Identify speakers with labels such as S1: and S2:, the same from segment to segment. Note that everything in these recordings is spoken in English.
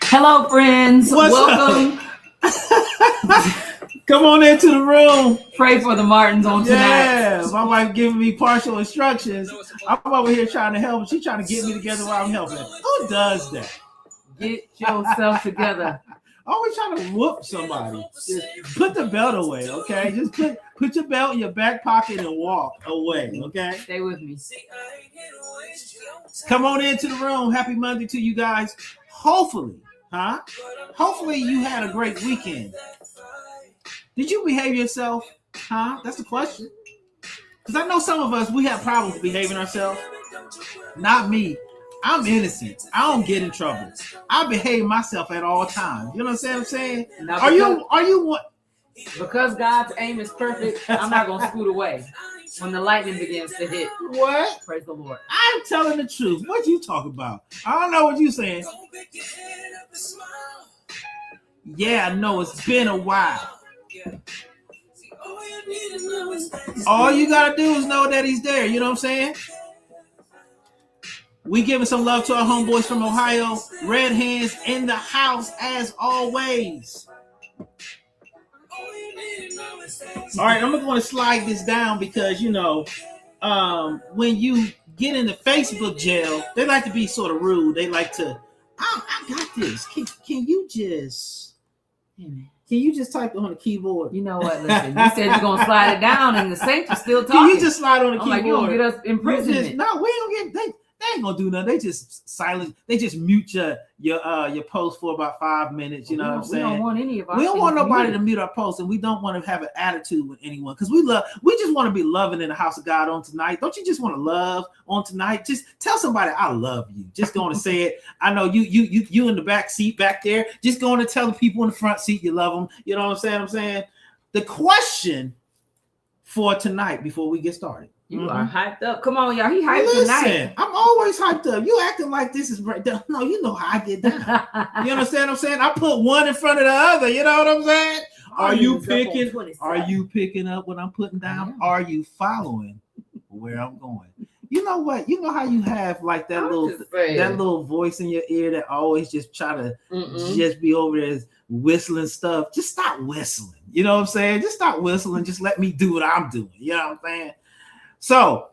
S1: Hello, friends. Welcome.
S2: Come on into the room.
S1: Pray for the Martins on tonight.
S2: Yeah, my wife giving me partial instructions. I'm over here trying to help. She's trying to get me together while I'm helping. Who does that?
S1: Get yourself together.
S2: Always trying to whoop somebody. Just put the belt away, okay? Just put your belt in your back pocket and walk away, okay?
S1: Stay with me.
S2: Come on into the room. Happy Monday to you guys. Hopefully you had a great weekend. Did you behave yourself? That's the question. Because I know some of us, we have problems behaving ourselves. Not me. I'm innocent. I don't get in trouble. I behave myself at all times. You know what I'm saying? Are you what?
S1: Because God's aim is perfect, I'm not gonna scoot away when the lightning begins to hit.
S2: What?
S1: Praise the Lord.
S2: I'm telling the truth. What you talk about? I don't know what you saying. Yeah, I know it's been a while. All you gotta do is know that he's there. You know what I'm saying? We giving some love to our homeboys from Ohio. Red Hands in the house as always. All right, I'm going to slide this down because, you know, when you get into Facebook jail, they like to be sort of rude. They like to, I got this. Can you just type it on the keyboard?
S1: You know what? Listen, you said you're going to slide it down and the saints are still talking.
S2: Can you just slide on the keyboard?
S1: Like, you don't get us imprisonment.
S2: No, we don't get. They ain't gonna do nothing. They just silent. They just mute your post for about 5 minutes. You know what I'm saying?
S1: We don't want any of our.
S2: We don't want nobody to mute our post, and we don't want to have an attitude with anyone because we just want to be loving in the house of God on tonight. Don't you just want to love on tonight? Just tell somebody I love you. Just going to say it. I know you in the back seat back there. Just going to tell the people in the front seat you love them. You know what I'm saying? The question for tonight before we get started.
S1: You are hyped up. Come on, y'all. He hyped tonight.
S2: I'm always hyped up. You acting like this is right down. No, you know how I get down. You understand what I'm saying? I put one in front of the other. You know what I'm saying? Are you picking up what I'm putting down? Are you following where I'm going? You know what? You know how you have like that little voice in your ear that always just try to just be over there whistling stuff. Just stop whistling. You know what I'm saying? Just stop whistling. Just let me do what I'm doing. You know what I'm saying? So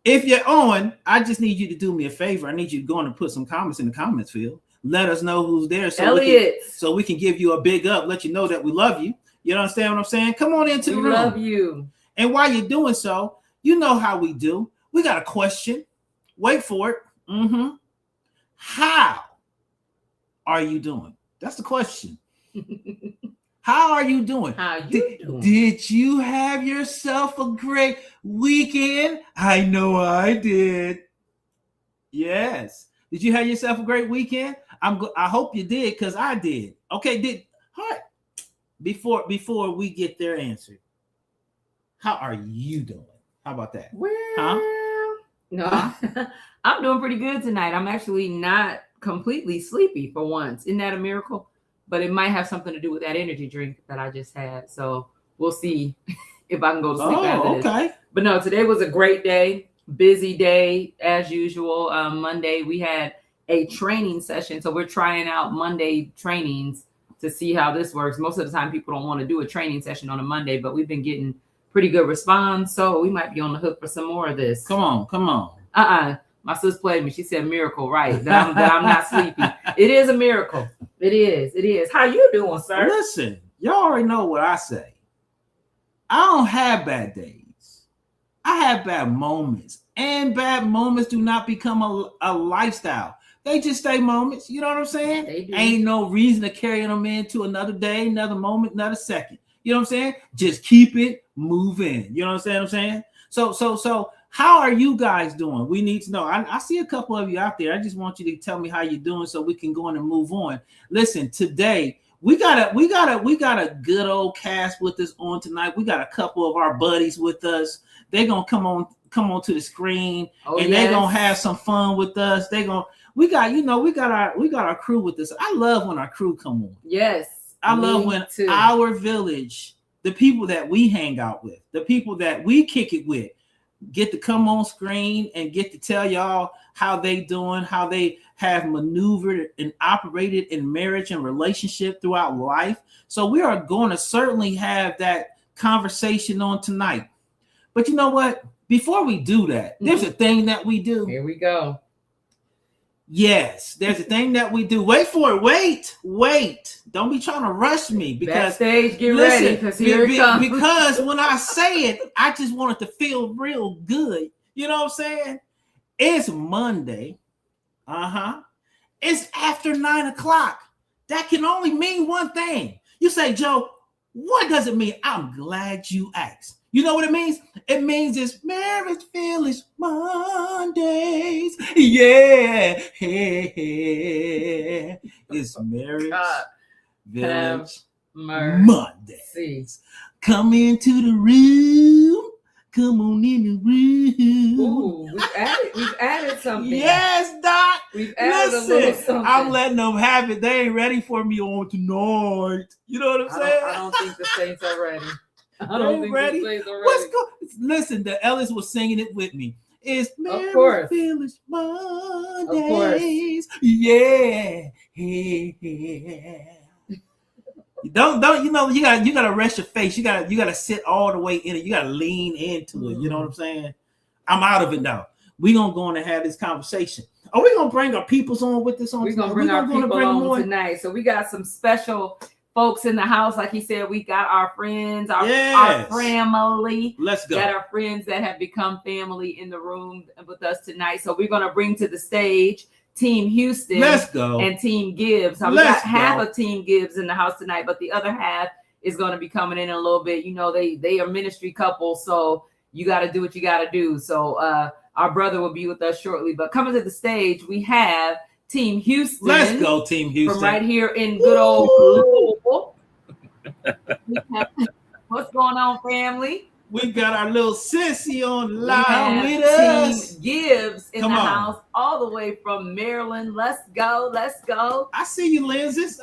S2: if you're on, I just need you to do me a favor. I need you to go on and put some comments in the comments field. Let us know who's there so we can give you a big up, let you know that we love you. You understand what I'm saying? Come on into the room. We
S1: love you.
S2: And while you're doing so, you know how we do. We got a question. Wait for it. How are you doing? That's the question. How are you doing? Did you have yourself a great weekend? I know I did. Yes. Did you have yourself a great weekend? I hope you did because I did. Okay, all right. Before we get their answer, how are you doing? How about that?
S1: Well, no, I'm doing pretty good tonight. I'm actually not completely sleepy for once. Isn't that a miracle? But it might have something to do with that energy drink that I just had. So we'll see if I can go to sleep after this. Okay. But no, today was a great day, busy day as usual. Monday, we had a training session. So we're trying out Monday trainings to see how this works. Most of the time, people don't want to do a training session on a Monday, but we've been getting pretty good response. So we might be on the hook for some more of this.
S2: Come on.
S1: My sis played me. She said miracle, right? That I'm not sleepy. It is a miracle. It is. How you doing, sir?
S2: Listen, y'all already know what I say. I don't have bad days. I have bad moments. And bad moments do not become a lifestyle. They just stay moments. You know what I'm saying?
S1: They do.
S2: Ain't no reason to carry them into another day, another moment, another second. You know what I'm saying? Just keep it moving. You know what I'm saying? So how are you guys doing? We need to know. I see a couple of you out there. I just want you to tell me how you're doing so we can go on and move on. Listen, today we got a good old cast with us on tonight. We got a couple of our buddies with us. They're gonna come on to the screen they're gonna have some fun with us. We got our crew with us. I love when our crew come on.
S1: Yes.
S2: I love when our village, the people that we hang out with, the people that we kick it with, get to come on screen and get to tell y'all how they doing, how they have maneuvered and operated in marriage and relationship throughout life. So we are going to certainly have that conversation on tonight. But you know what? Before we do that, there's a thing that we do.
S1: Here we go.
S2: Yes, there's a thing that we do. Wait for it. Wait. Don't be trying to rush me because
S1: backstage, get ready because here it comes.
S2: Because when I say it, I just want it to feel real good. You know what I'm saying? It's Monday. It's after 9:00. That can only mean one thing. You say, Joe, what does it mean? I'm glad you asked. You know what it means? It means it's Marriage Village Mondays. Yeah. It's Marriage Village Mondays. Come into the room. Come on in the room.
S1: Ooh, we've added something.
S2: Yes, Doc.
S1: We've added a little something.
S2: I'm letting them have it. They ain't ready for me on tonight. You know what I'm saying?
S1: I don't think the Saints are ready. I
S2: don't think ready. The Saints are ready. What's going? Listen, the Ellis was singing it with me. It's Marriage Village Mondays. Yeah. Don't you know you gotta rest your face. You gotta sit all the way in it. You gotta lean into it. You know what I'm saying? I'm out of it now. We're gonna go on and have this conversation. Are we gonna bring our peoples on with this on?
S1: We're gonna bring our people on tonight. So we got some special folks in the house. Like he said, we got our friends, our family.
S2: Let's go.
S1: Got our friends that have become family in the room with us tonight. So we're gonna bring to the stage Team Houston.
S2: Let's go.
S1: And Team Gibbs. So we got half of Team Gibbs in the house tonight, but the other half is going to be coming in a little bit. You know, they are ministry couples, so you got to do what you got to do. So our brother will be with us shortly. But coming to the stage, we have Team Houston.
S2: Let's go, Team Houston.
S1: From right here in good old Louisville. What's going on, family?
S2: We got our little sissy on live with us.
S1: Team Gibbs in the house, all the way from Maryland. Let's go.
S2: I see you lenses.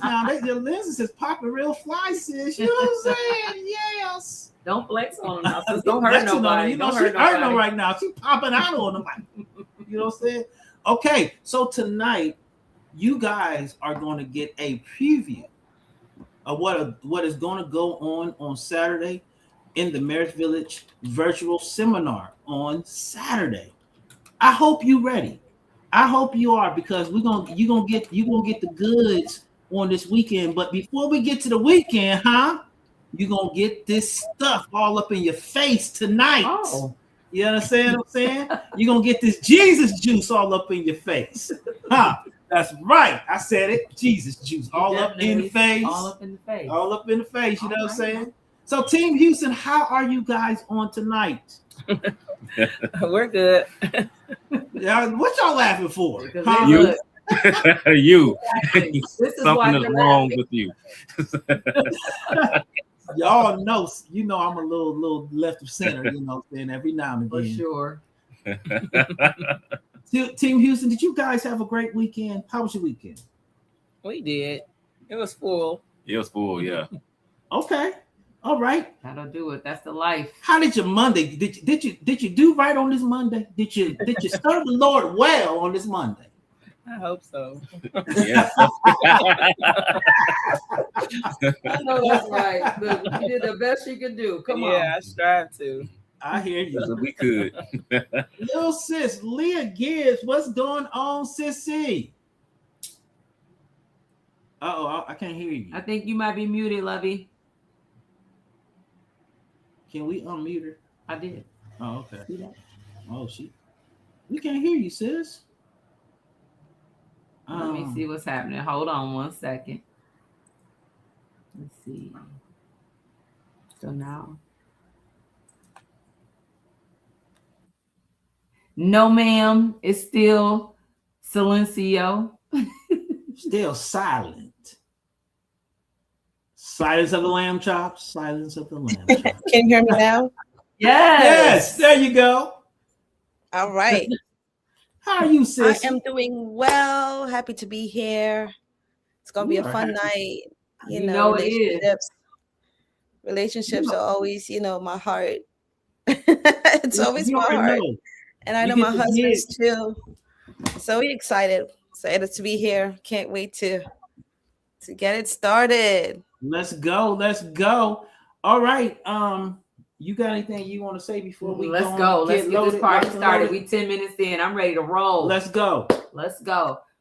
S2: Now. Your lenses is popping real fly, sis. You know what I'm saying? Yes.
S1: Don't flex on them now, sis. Don't hurt nobody.
S2: You know, she's hurting them right now. She's popping out on them. You know what I'm saying? Okay, so tonight, you guys are going to get a preview of what is going to go on Saturday in the Marriage Village virtual seminar on Saturday. I hope you're ready. I hope you are, because you're gonna get the goods on this weekend. But before we get to the weekend, you're gonna get this stuff all up in your face tonight.
S1: Oh.
S2: You understand what I'm saying? You're gonna get this Jesus juice all up in your face. That's right. I said it. Jesus juice all up in the face.
S1: All up in the face.
S2: All up in the face. You know what I'm saying? So, Team Houston, how are you guys on tonight?
S3: We're good.
S2: What y'all laughing for?
S4: You. You.
S1: Something
S4: is wrong with you.
S2: Y'all know, I'm a little left of center, you know what I'm saying, every now and again.
S1: For
S2: sure. Team Houston, did you guys have a great weekend? How was your weekend?
S3: We did. It was full.
S4: It was full, yeah.
S2: Okay. All right.
S1: That'll do it. That's the life.
S2: How did your Monday? Did you do right on this Monday? Did you serve the Lord well on this Monday?
S3: I hope so.
S4: Yeah.
S1: I know that's right. You did the best you could do. Come on.
S3: Yeah, I strive to.
S2: I hear you.
S4: We could.
S2: Little sis, Leah Gibbs, what's going on, sissy? Uh-oh, I can't hear you.
S1: I think you might be muted, Lovey.
S2: Can we unmute her?
S1: I did.
S2: Oh, okay. Oh, we can't hear you, sis.
S1: Let me see what's happening. Hold on 1 second. Let's see. So now. No, ma'am. It's still silencio.
S2: Still silent. Silence of the lamb chops. Silence of the lamb chops.
S3: Can you hear me now?
S2: Yes. There you go.
S3: All right.
S2: How are you, sis?
S3: I am doing well. Happy to be here. It's gonna be a fun night. You know,
S1: it is.
S3: Relationships are always, my heart. It's always
S2: You
S3: my
S2: already
S3: heart.
S2: know.
S3: And I
S2: You
S3: know
S2: get
S3: my
S2: to
S3: husband's too. So we excited to be here. Can't wait to get it started.
S2: Let's go. All right. You got anything you want to say before we
S1: Let's go? Let's get this party started. We 10 minutes in. I'm ready to roll.
S2: Let's go.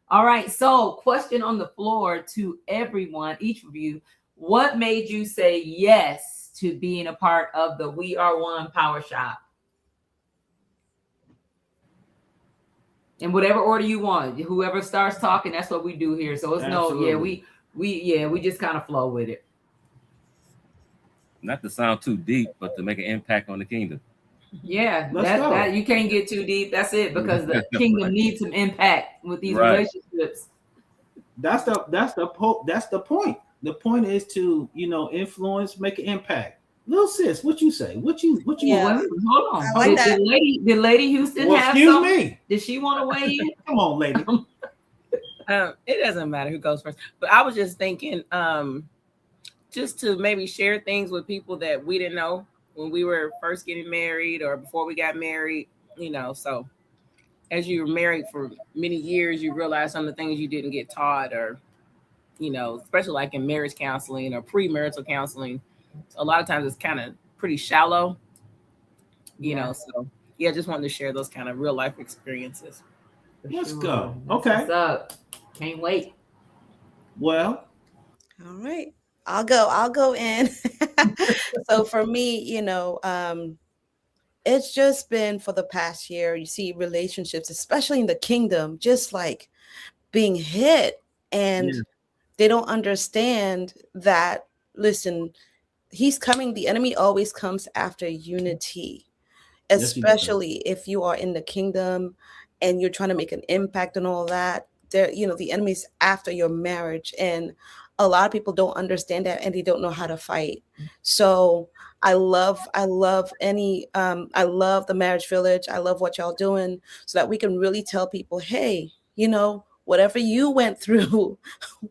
S1: All right. So, question on the floor to everyone, each of you. What made you say yes to being a part of the We Are One PowerShop? In whatever order you want. Whoever starts talking, that's what we do here. So it's
S2: Absolutely.
S1: we just kind of flow with it.
S4: Not to sound too deep, but to make an impact on the kingdom.
S1: Yeah,
S2: Let's go.
S1: that you can't get too deep. That's it, because the kingdom needs some impact with these relationships.
S2: That's the point. The point is to, influence, make an impact. Little sis, what you say? What you
S3: Yeah.
S1: Hold on.
S3: I like that.
S1: Did Lady Houston have
S2: excuse
S1: something?
S2: me.
S1: Did she want to weigh in?
S2: Come on, lady.
S5: It doesn't matter who goes first, but I was just thinking, just to maybe share things with people that we didn't know when we were first getting married or before we got married, so as you were married for many years, you realize some of the things you didn't get taught, or, especially like in marriage counseling or premarital counseling, a lot of times it's kind of pretty shallow, so yeah, just wanted to share those kind of real life experiences.
S2: Let's go. Okay.
S1: What's up? Can't wait.
S2: Well,
S3: all right. I'll go in. So for me, it's just been for the past year, you see relationships, especially in the kingdom, just like being hit, and they don't understand that, listen, he's coming. The enemy always comes after unity, especially if you are in the kingdom and you're trying to make an impact and all that. There, the enemy's after your marriage, and a lot of people don't understand that, and they don't know how to fight. So I love the Marriage Village. I love what y'all doing, so that we can really tell people, hey, whatever you went through,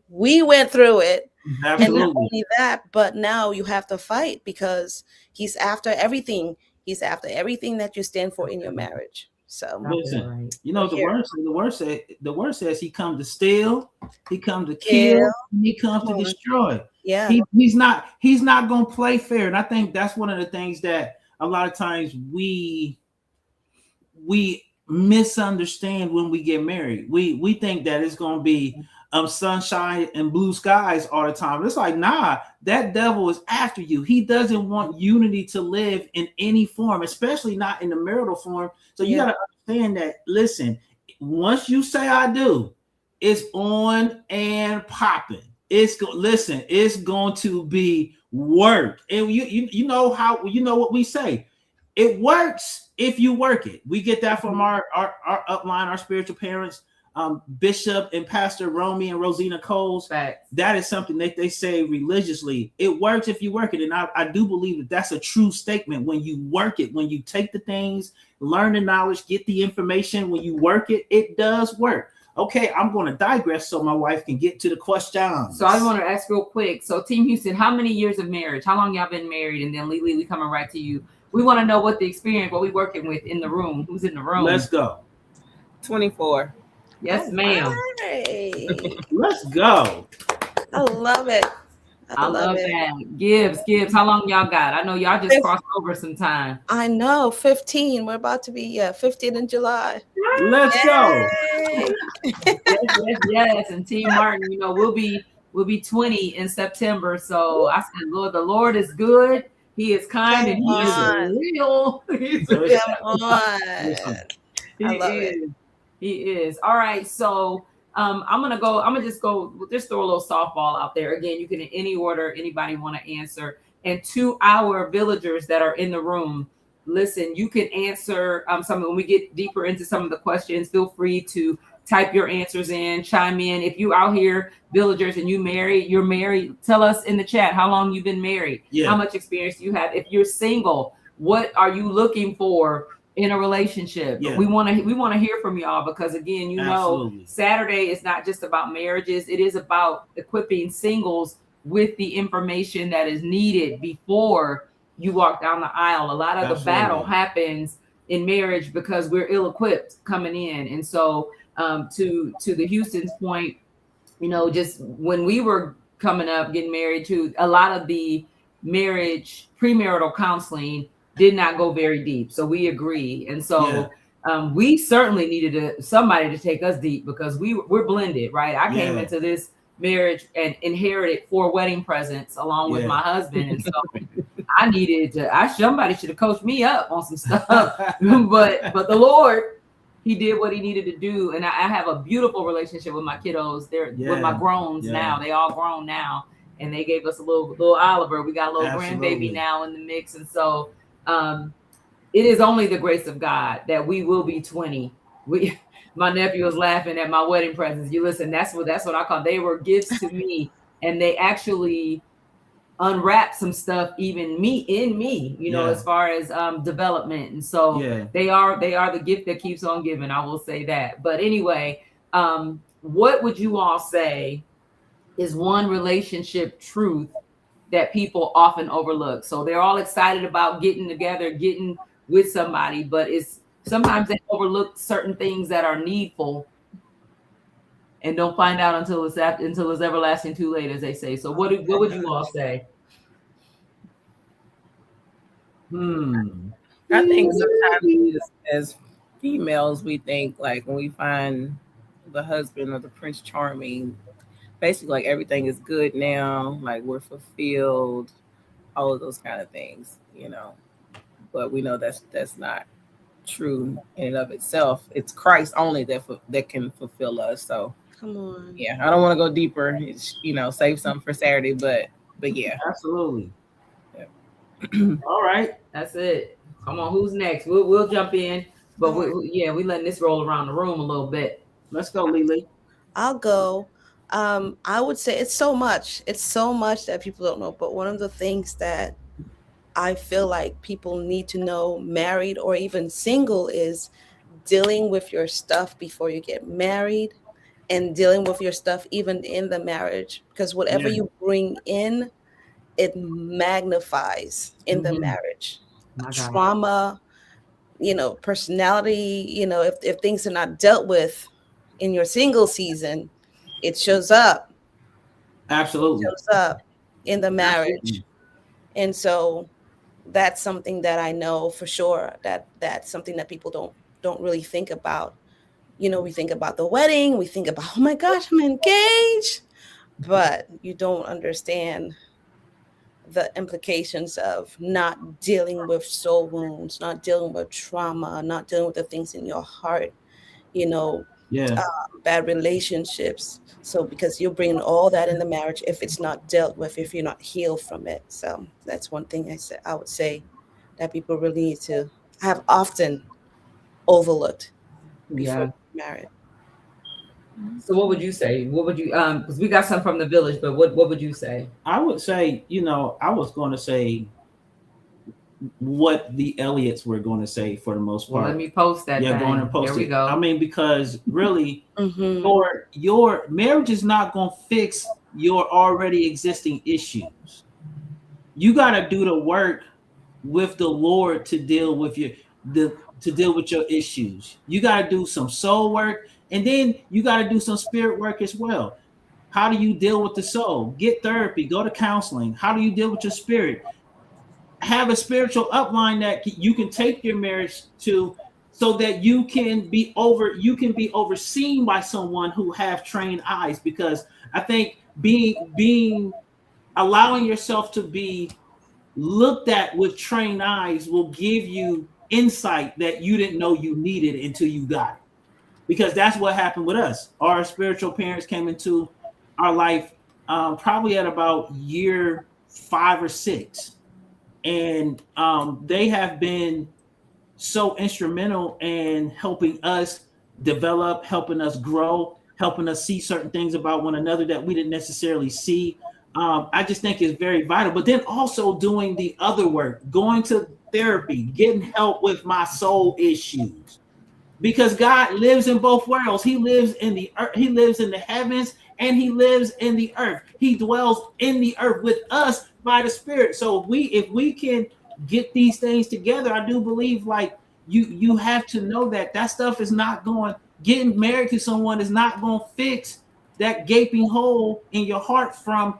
S3: we went through it.
S2: absolutely.
S3: And not only that, but now you have to fight, because he's after everything. He's after everything that you stand for in your marriage. So
S2: listen, the word says he comes to steal, he comes to kill, and he comes to destroy.
S3: Yeah,
S2: he's not gonna play fair. And I think that's one of the things that a lot of times we misunderstand when we get married. We think that it's gonna be sunshine and blue skies all the time. It's like, nah, that devil is after you. He doesn't want unity to live in any form, especially not in the marital form. So you got to understand that, listen, once you say I do, it's on and popping. It's going to be work. And you know what we say. It works if you work it. We get that from our upline, our spiritual parents, Bishop and Pastor Romy and Rosina Coles.
S1: Facts.
S2: That is something that they say religiously. It works if you work it. And I do believe that that's a true statement. When you work it, when you take the things, learn the knowledge, get the information, when you work it, it does work. Okay, I'm going to digress so my wife can get to the question.
S1: So I want to ask real quick. So Team Houston, how many years of marriage? How long y'all been married? And then Lily, we coming right to you. We want to know what the experience, what we working with in the room. Who's in the room?
S2: Let's go.
S5: 24.
S1: Yes, ma'am.
S3: Right.
S2: Let's go.
S3: I love it.
S1: I love that. Gibbs, how long y'all got? I know y'all just crossed over some time.
S3: I know, 15. We're about to be 15 in July.
S2: Let's go.
S1: Yes. And Team Martin, we'll be 20 in September. So I said, Lord, the Lord is good. He is kind, and he is real.
S3: Come on. I love it.
S1: He is. All right. So I'm gonna just throw a little softball out there. Again, you can, in any order, anybody want to answer. And to our villagers that are in the room, listen, you can answer some. When we get deeper into some of the questions, feel free to type your answers in, chime in. If you out here, villagers, and you're married, tell us in the chat how long you've been married, how much experience you have. If you're single, what are you looking for in a relationship? We want to hear from y'all, because again, Saturday is not just about marriages. It is about equipping singles with the information that is needed before you walk down the aisle. A lot of the battle
S2: Absolutely.
S1: happens in marriage because we're ill-equipped coming in. And so to the Houston's point, you know, just when we were coming up, getting married too, a lot of the marriage premarital counseling did not go very deep. So we agree. And so we certainly needed somebody to take us deep because we're blended, right? I came into this marriage and inherited 4 wedding presents along with my husband. And so I needed to, somebody should have coached me up on some stuff, but the Lord, he did what he needed to do. And I have a beautiful relationship with my kiddos. They're with my growns now. They all grown now. And they gave us a little Oliver. We got a little grandbaby now in the mix. And so it is only the grace of God that we will be 20. My nephew was laughing at my wedding presents. You listen, that's what I call, they were gifts to me. And they actually unwrap some stuff, even in me, you know, as far as development. And so they are the gift that keeps on giving. I will say that. But anyway, what would you all say is one relationship truth that people often overlook? So they're all excited about getting together, getting with somebody, but it's sometimes they overlook certain things that are needful and don't find out until it's everlasting too late, as they say. So what would you all say?
S5: I think sometimes as females, we think like when we find the husband or the Prince Charming, basically like everything is good now, like we're fulfilled, all of those kind of things, you know. But we know that's not true in and of itself. It's Christ only that can fulfill us. So
S3: come on.
S5: Yeah, I don't want to go deeper. It's, you know, save something for Saturday, but yeah,
S2: absolutely. All right,
S1: that's it. Come on, who's next? We'll jump in, but we letting this roll around the room a little bit.
S2: Let's go, Lily.
S3: I'll go. I would say it's so much that people don't know. But one of the things that I feel like people need to know, married or even single, is dealing with your stuff before you get married and dealing with your stuff even in the marriage, because whatever you bring in, it magnifies in the marriage. Trauma, you know, personality, you know, if things are not dealt with in your single season, it shows up.
S2: Absolutely.
S3: It shows up in the marriage. Absolutely. And so that's something that I know for sure that's something that people don't really think about. You know, we think about the wedding, we think about, oh my gosh, I'm engaged, but you don't understand the implications of not dealing with soul wounds, not dealing with trauma, not dealing with the things in your heart, you know, bad relationships. So because you're bringing all that in the marriage, if it's not dealt with, if you're not healed from it. So that's one thing I would say that people really need to have often overlooked before married.
S1: So what would you say? What would you because we got some from the village, but what would you say?
S2: I would say, you know, I was going to say what the Elliots were going to say for the most part.
S1: Well, let me post that.
S2: Yeah, going to post
S1: there
S2: it.
S1: We go.
S2: I mean, because really your marriage is not going to fix your already existing issues. You got to do the work with the Lord to deal with your issues. You got to do some soul work, and then you got to do some spirit work as well. How do you deal with the soul? Get therapy, go to counseling. How do you deal with your spirit? Have a spiritual upline that you can take your marriage to, so that you can be overseen by someone who have trained eyes. Because I think allowing yourself to be looked at with trained eyes will give you insight that you didn't know you needed until you got it. Because that's what happened with us. Our spiritual parents came into our life probably at about year 5 or 6. And they have been so instrumental in helping us develop, helping us grow, helping us see certain things about one another that we didn't necessarily see. I just think it's very vital. But then also doing the other work, going to therapy, getting help with my soul issues. Because God lives in both worlds. He lives in the earth, he lives in the heavens, and he lives in the earth. He dwells in the earth with us by the Spirit. So if we can get these things together. I do believe like you have to know that stuff is not going, getting married to someone is not going to fix that gaping hole in your heart from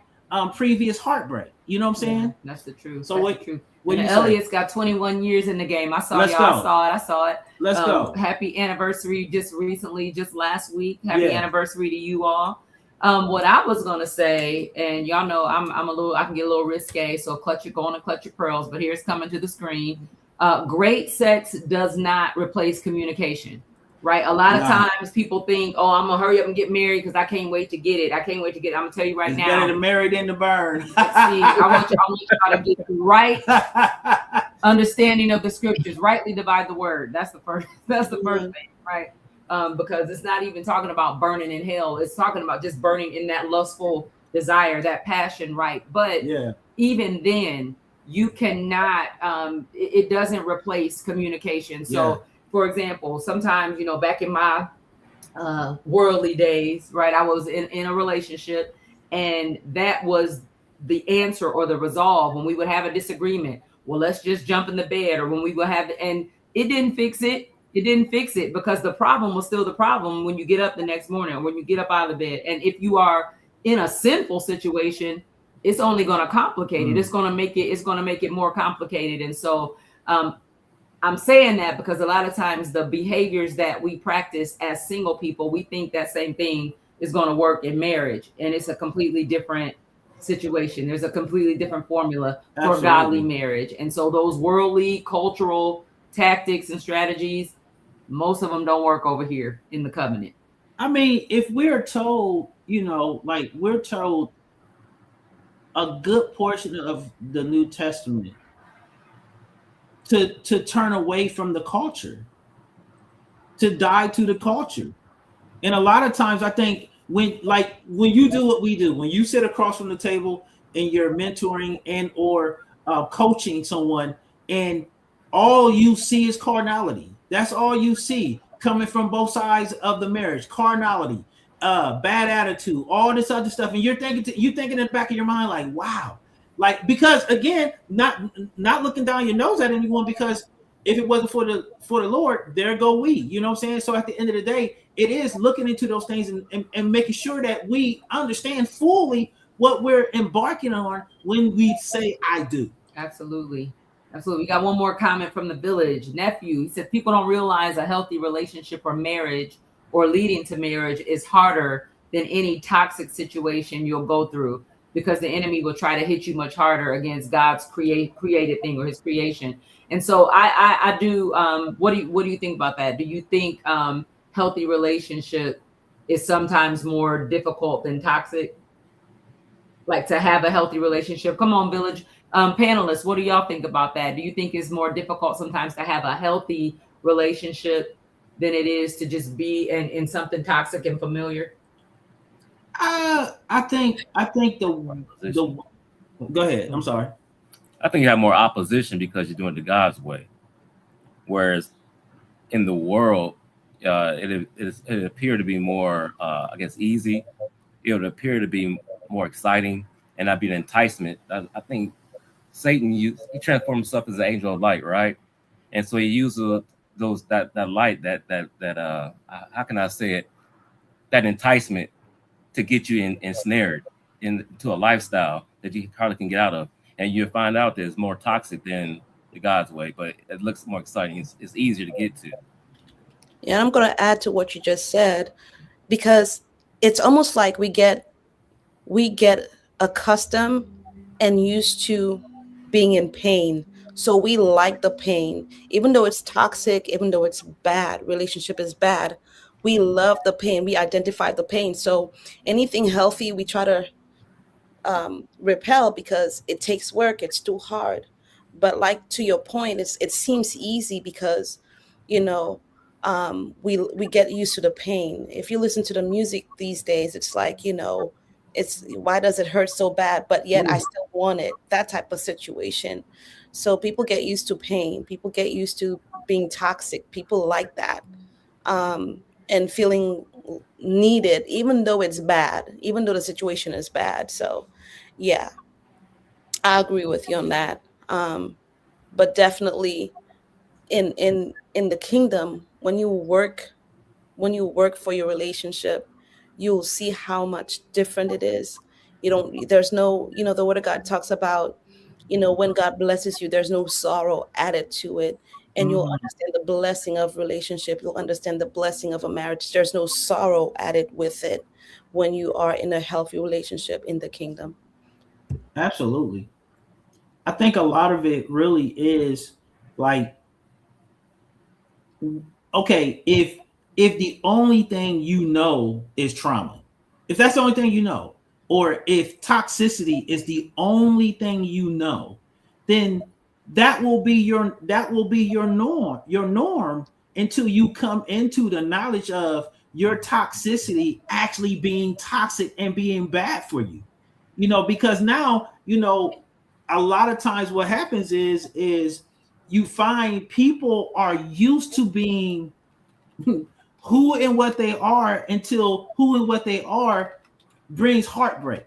S2: previous heartbreak. You know what I'm saying?
S1: Yeah, that's the truth.
S2: So
S1: that's the truth.
S2: What
S1: and Elliot's got 21 years in the game. I saw y'all. I saw it.
S2: Let's go.
S1: Happy anniversary just recently, just last week. Happy anniversary to you all. What I was gonna say, and y'all know I can get a little risque, so clutch your pearls, but here's coming to the screen. Great sex does not replace communication. Right. A lot of times people think, oh, I'm gonna hurry up and get married because I can't wait to get it. I'm gonna tell you right now.
S2: Better to marry than to burn.
S1: See, I want y'all to get the right understanding of the scriptures, rightly divide the word. That's the first thing, right? Because it's not even talking about burning in hell. It's talking about just burning in that lustful desire, that passion, right? But even then, you cannot, it doesn't replace communication. So for example, sometimes, back in my worldly days, right, I was in a relationship, and that was the answer or the resolve when we would have a disagreement. Well, let's just jump in the bed, or when we would have, and it didn't fix it. It didn't fix it because the problem was still the problem when you get up the next morning, or when you get up out of the bed. And if you are in a sinful situation, it's only going to complicate it. It's going to make it more complicated. And so, I'm saying that because a lot of times the behaviors that we practice as single people, we think that same thing is going to work in marriage, and it's a completely different situation. There's a completely different formula for godly marriage. And so those worldly, cultural tactics and strategies, most of them don't work over here in the covenant.
S2: I mean, if we're told, like we're told a good portion of the New Testament to turn away from the culture, to die to the culture. And a lot of times I think when you do what we do, when you sit across from the table and you're mentoring and or coaching someone, and all you see is carnality. That's all you see coming from both sides of the marriage. Carnality, bad attitude, all this other stuff. And you're thinking in the back of your mind, like, wow. Like, because again, not looking down your nose at anyone, because if it wasn't for the Lord, there go we. You know what I'm saying? So at the end of the day, it is looking into those things and making sure that we understand fully what we're embarking on when we say I do.
S1: Absolutely. Absolutely. We got one more comment from the village. Nephew, he said, people don't realize a healthy relationship or marriage or leading to marriage is harder than any toxic situation you'll go through, because the enemy will try to hit you much harder against God's created thing, or his creation. And so I do. What do you think about that? Do you think healthy relationship is sometimes more difficult than toxic? Like, to have a healthy relationship. Come on, village. Panelists, what do y'all think about that? Do you think it's more difficult sometimes to have a healthy relationship than it is to just be in something toxic and familiar?
S2: I think the go ahead. I'm sorry.
S4: I think you have more opposition because you're doing it God's way, whereas in the world, it appeared to be more, I guess, easy. It would appear to be more exciting and not be an enticement. I think Satan, he transformed himself as an angel of light, right? And so he uses that light, that how can I say it, that enticement to get you ensnared into a lifestyle that you hardly can get out of. And you'll find out that it's more toxic than the God's way, but it looks more exciting. It's easier to get to.
S3: Yeah, I'm going to add to what you just said, because it's almost like we get accustomed and used to being in pain. So we like the pain, even though it's toxic, even though it's bad, relationship is bad. We love the pain. We identify the pain. So anything healthy, we try to repel because it takes work. It's too hard. But like, to your point, it seems easy because, we get used to the pain. If you listen to the music these days, it's like, it's why does it hurt so bad? But yet I still want it. That type of situation. So people get used to pain. People get used to being toxic. People like that. And feeling needed, even though it's bad, even though the situation is bad. So, yeah, I agree with you on that. but definitely in the kingdom, when you work for your relationship, you'll see how much different it is. There's no, the word of God talks about, when God blesses you, there's no sorrow added to it. And you'll understand the blessing of relationship. You'll understand the blessing of a marriage. There's no sorrow added with it when you are in a healthy relationship in the kingdom.
S2: Absolutely. I think a lot of it really is like, okay, if the only thing you know is trauma, if that's the only thing you know, or if toxicity is the only thing you know, then that will be your norm until you come into the knowledge of your toxicity actually being toxic and being bad for you. Because now, a lot of times what happens is you find people are used to being who and what they are until who and what they are brings heartbreak.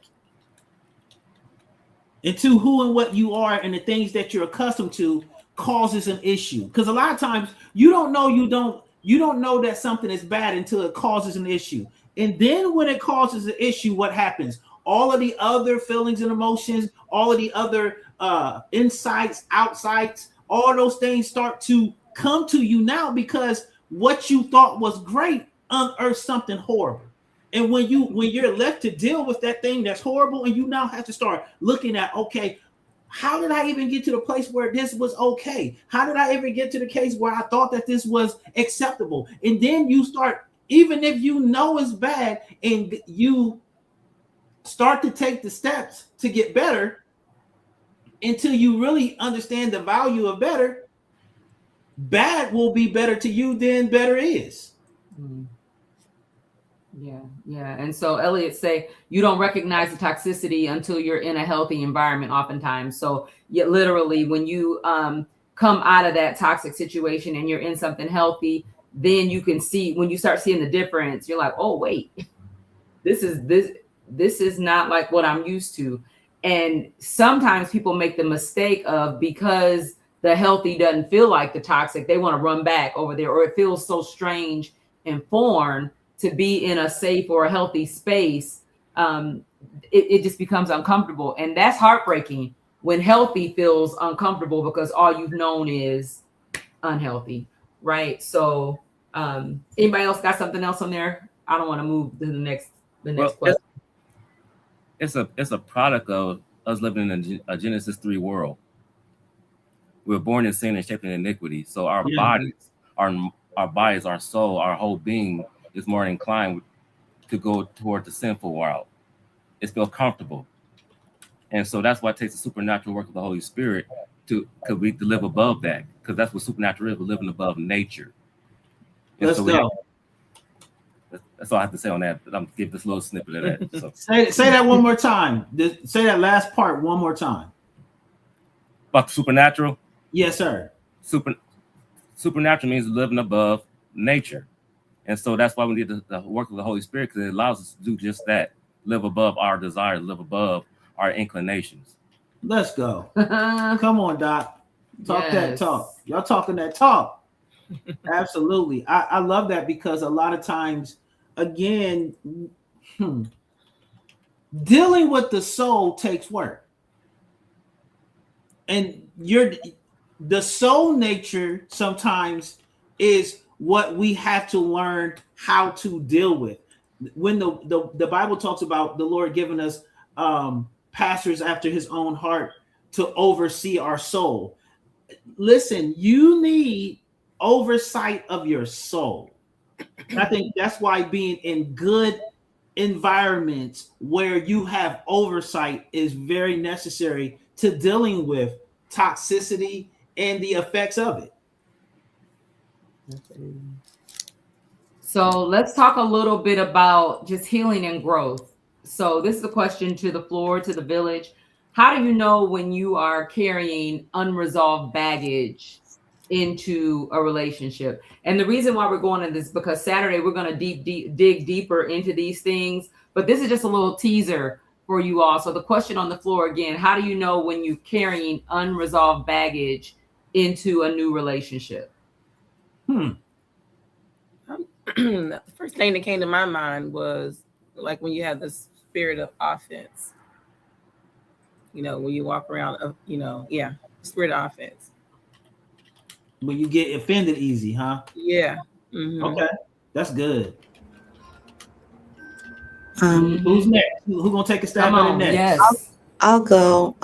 S2: Into who and what you are and the things that you're accustomed to causes an issue. Because a lot of times you don't know that something is bad until it causes an issue. And then when it causes an issue, what happens? All of the other feelings and emotions, all of the other insights, outsides, all those things start to come to you now, because what you thought was great unearthed something horrible. And when you're left to deal with that thing that's horrible, and you now have to start looking at, okay, how did I even get to the place where this was okay? How did I ever get to the case where I thought that this was acceptable? And then you start, even if you know it's bad, and you start to take the steps to get better until you really understand the value of better, bad will be better to you than better is.
S1: Mm. Yeah. And so Elliot say you don't recognize the toxicity until you're in a healthy environment oftentimes. So literally when you come out of that toxic situation and you're in something healthy, then you can see, when you start seeing the difference, you're like, oh, wait, this is not like what I'm used to. And sometimes people make the mistake of, because the healthy doesn't feel like the toxic, they want to run back over there, or it feels so strange and foreign to be in a safe or a healthy space. It just becomes uncomfortable. And that's heartbreaking when healthy feels uncomfortable, because all you've known is unhealthy, right? So anybody else got something else on there? I don't want to move to the next question.
S4: It's a product of us living in a Genesis 3 world. We're born in sin and shaped in iniquity. So our bodies, our soul, our whole being is more inclined to go toward the sinful world. It feels comfortable. And so that's why it takes the supernatural work of the Holy Spirit to live above that, because that's what supernatural is, we're living above nature. And
S2: Let's go.
S4: That's all I have to say on that. But I'm giving this little snippet of that. So.
S2: Say that one more time. Say that last part one more time.
S4: About the supernatural?
S2: Yes, sir.
S4: Supernatural means living above nature. And so that's why we need the work of the Holy Spirit, because it allows us to do just that. Live above our desires, live above our inclinations.
S2: Let's go. Come on, Doc. Talk that talk. Y'all talking that talk. Absolutely. I love that, because a lot of times, again, dealing with the soul takes work. And the soul nature sometimes is what we have to learn how to deal with. When the Bible talks about the Lord giving us pastors after his own heart to oversee our soul. Listen, you need oversight of your soul. And I think that's why being in good environments where you have oversight is very necessary to dealing with toxicity and the effects of it.
S1: So let's talk a little bit about just healing and growth. So this is a question to the floor, to the village. How do you know when you are carrying unresolved baggage into a relationship? And the reason why we're going into this, because Saturday we're going to dig deeper into these things, but this is just a little teaser for you all. So the question on the floor again, how do you know when you're carrying unresolved baggage into a new relationship?
S5: The first thing that came to my mind was like when you have the spirit of offense. You know, when you walk around, spirit of offense.
S2: When you get offended easy, huh?
S5: Yeah. Mm-hmm.
S2: Okay, that's good. Who's next? Who's gonna take a stab at it next?
S1: Yes.
S3: I'll go.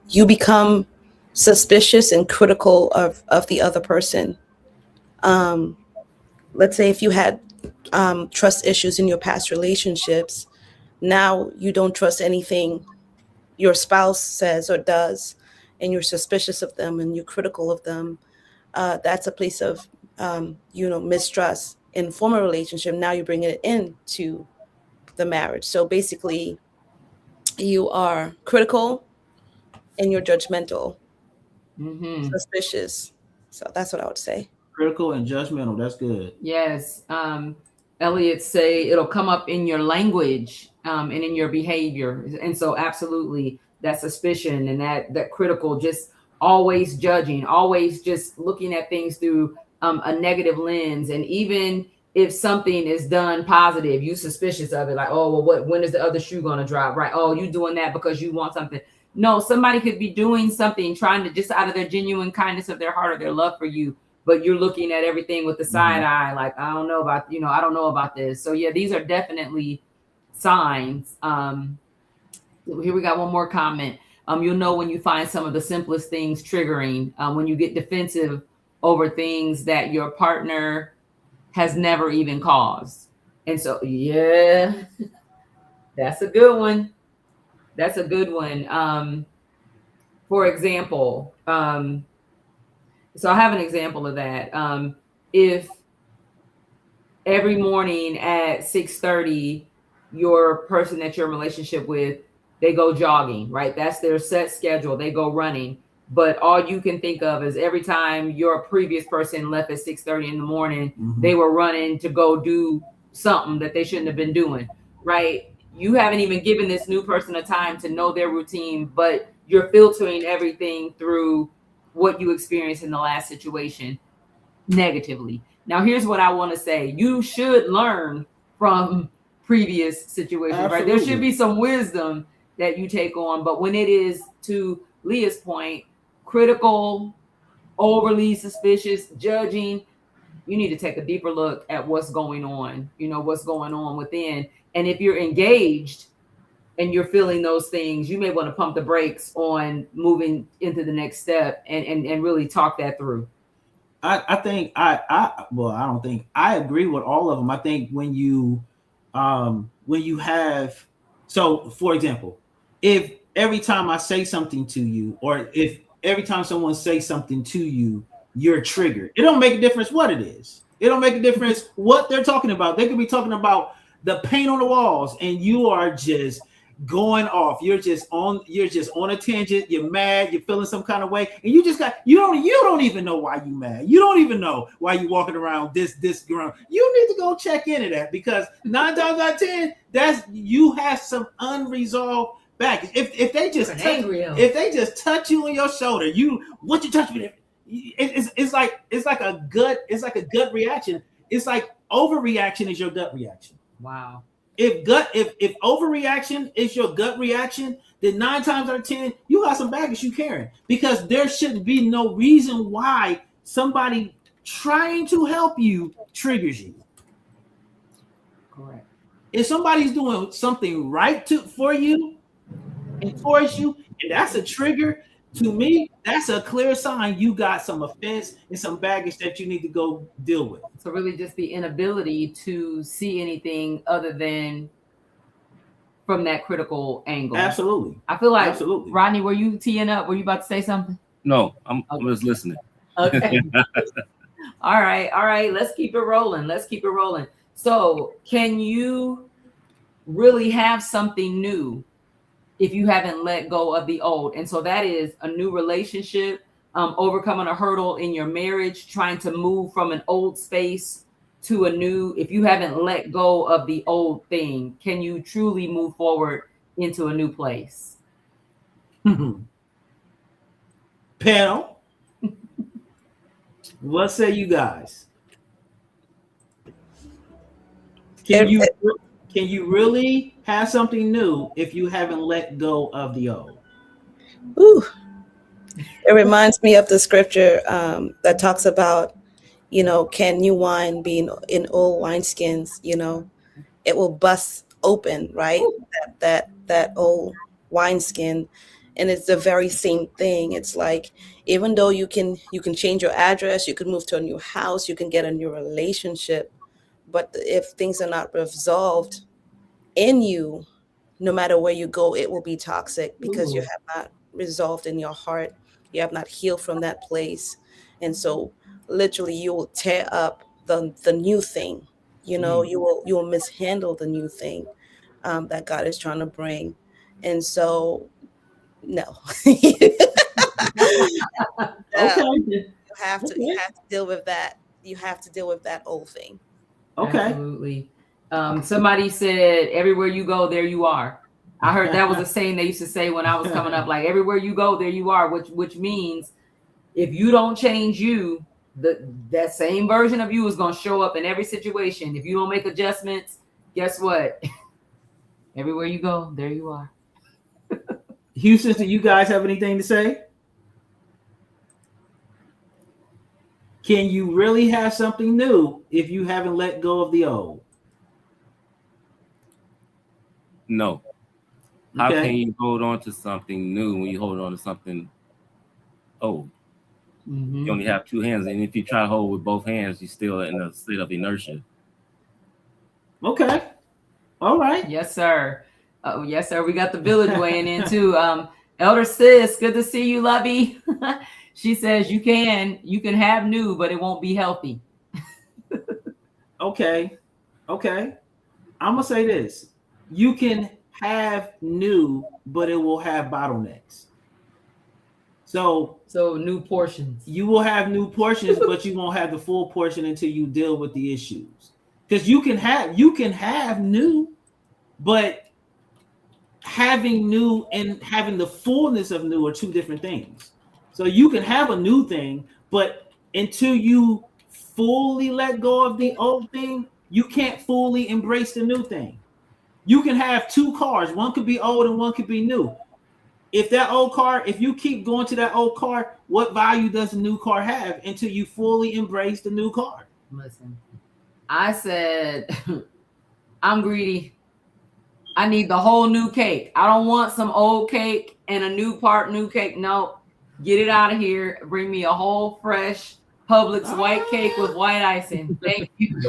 S3: You become suspicious and critical of the other person. Let's say if you had trust issues in your past relationships, now you don't trust anything your spouse says or does, and you're suspicious of them and you're critical of them. That's a place of mistrust in former relationship. Now you bring it into the marriage. So basically, you are critical and you're judgmental, suspicious. So that's what I would say.
S2: Critical and judgmental. That's good.
S1: Yes. Elliot say it'll come up in your language and in your behavior. And so absolutely that suspicion and that critical, just always judging, always just looking at things through a negative lens. And even if something is done positive, you suspicious of it. Like, oh, well, when is the other shoe going to drop? Right. Oh, you doing that because you want something. No, somebody could be doing something, trying to just out of their genuine kindness of their heart or their love for you. But you're looking at everything with the side eye, like, I don't know about, I don't know about this. So yeah, these are definitely signs. Here we got one more comment. You'll know when you find some of the simplest things triggering, when you get defensive over things that your partner has never even caused. And so, yeah, that's a good one. That's a good one. For example, so I have an example of that. If every morning at 6:30, your person that you're in relationship with, they go jogging, right? That's their set schedule. They go running. But all you can think of is every time your previous person left at 6:30 in the morning, they were running to go do something that they shouldn't have been doing, right? You haven't even given this new person a time to know their routine, but you're filtering everything through what you experienced in the last situation negatively. Now, here's what I want to say. You should learn from previous situations, right? There should be some wisdom that you take on. But when it is, to Leah's point, critical, overly suspicious, judging, you need to take a deeper look at what's going on, what's going on within. And if you're engaged and you're feeling those things, you may want to pump the brakes on moving into the next step and really talk that through.
S2: I think I don't think I agree with all of them. I think when you have, so for example, if every time I say something to you, or if every time someone says something to you, you're triggered, it don't make a difference what it is. It don't make a difference what they're talking about. They could be talking about the paint on the walls, and you are just going off. You're just on a tangent. You're mad. You're feeling some kind of way, and you don't even know why you mad. You don't even know why you walking around this ground. You need to go check into that, because 9 times out of 10, you have some unresolved baggage. If they just touch you on your shoulder, what you touch me? It's like a gut reaction. It's like overreaction is your gut reaction.
S1: Wow.
S2: If overreaction is your gut reaction, then 9 times out of 10, you got some baggage you carrying, because there shouldn't be no reason why somebody trying to help you triggers you.
S1: Correct.
S2: If somebody's doing something right for you and towards you, and that's a trigger, to me, that's a clear sign you got some offense and some baggage that you need to go deal with.
S1: So really just the inability to see anything other than from that critical angle.
S2: Absolutely.
S1: I feel like, Rodney, were you teeing up? Were you about to say something?
S4: No, I'm just listening.
S1: Okay. All right. Let's keep it rolling. So can you really have something new if you haven't let go of the old? And so that is a new relationship, overcoming a hurdle in your marriage, trying to move from an old space to a new. If you haven't let go of the old thing, can you truly move forward into a new place?
S2: Panel. What say you guys? Can you really have something new if you haven't let go of the old?
S3: Ooh. It reminds me of the scripture that talks about, can new wine be in old wineskins? It will bust open, right? That old wineskin, and it's the very same thing. It's like, even though you can change your address, you can move to a new house, you can get a new relationship, but if things are not resolved in you, no matter where you go, it will be toxic because you have not resolved in your heart. You have not healed from that place. And so literally you will tear up the new thing. You will mishandle the new thing that God is trying to bring. And so no.
S2: Okay.
S3: You have to deal with that. You have to deal with that old thing.
S2: Okay.
S1: Absolutely. Somebody said, everywhere you go, there you are. I heard that was a saying they used to say when I was coming up, like, everywhere you go, there you are, which means if you don't change you, that same version of you is going to show up in every situation. If you don't make adjustments, guess what? Everywhere you go, there you are.
S2: Houston, do you guys have anything to say? Can you really have something new if you haven't let go of the old?
S4: No. How can you hold on to something new when you hold on to something old? You only have two hands, and if you try to hold with both hands, you're still in a state of inertia.
S2: Okay. All right.
S1: Yes, sir. Yes, sir. We got the village weighing in too. Elder Sis, good to see you, lovey. She says you can have new, but it won't be healthy.
S2: Okay. I'm gonna say this: you can have new, but it will have bottlenecks. So
S1: new portions.
S2: You will have new portions, but you won't have the full portion until you deal with the issues. Because you can have new, but having new and having the fullness of new are two different things. So you can have a new thing, but until you fully let go of the old thing, you can't fully embrace the new thing. You can have two cars. One could be old and one could be new. If you keep going to that old car, what value does the new car have until you fully embrace the new car?
S1: Listen, I said, I'm greedy. I need the whole new cake. I don't want some old cake and a new cake. No, get it out of here. Bring me a whole fresh Publix white cake with white icing. Thank you.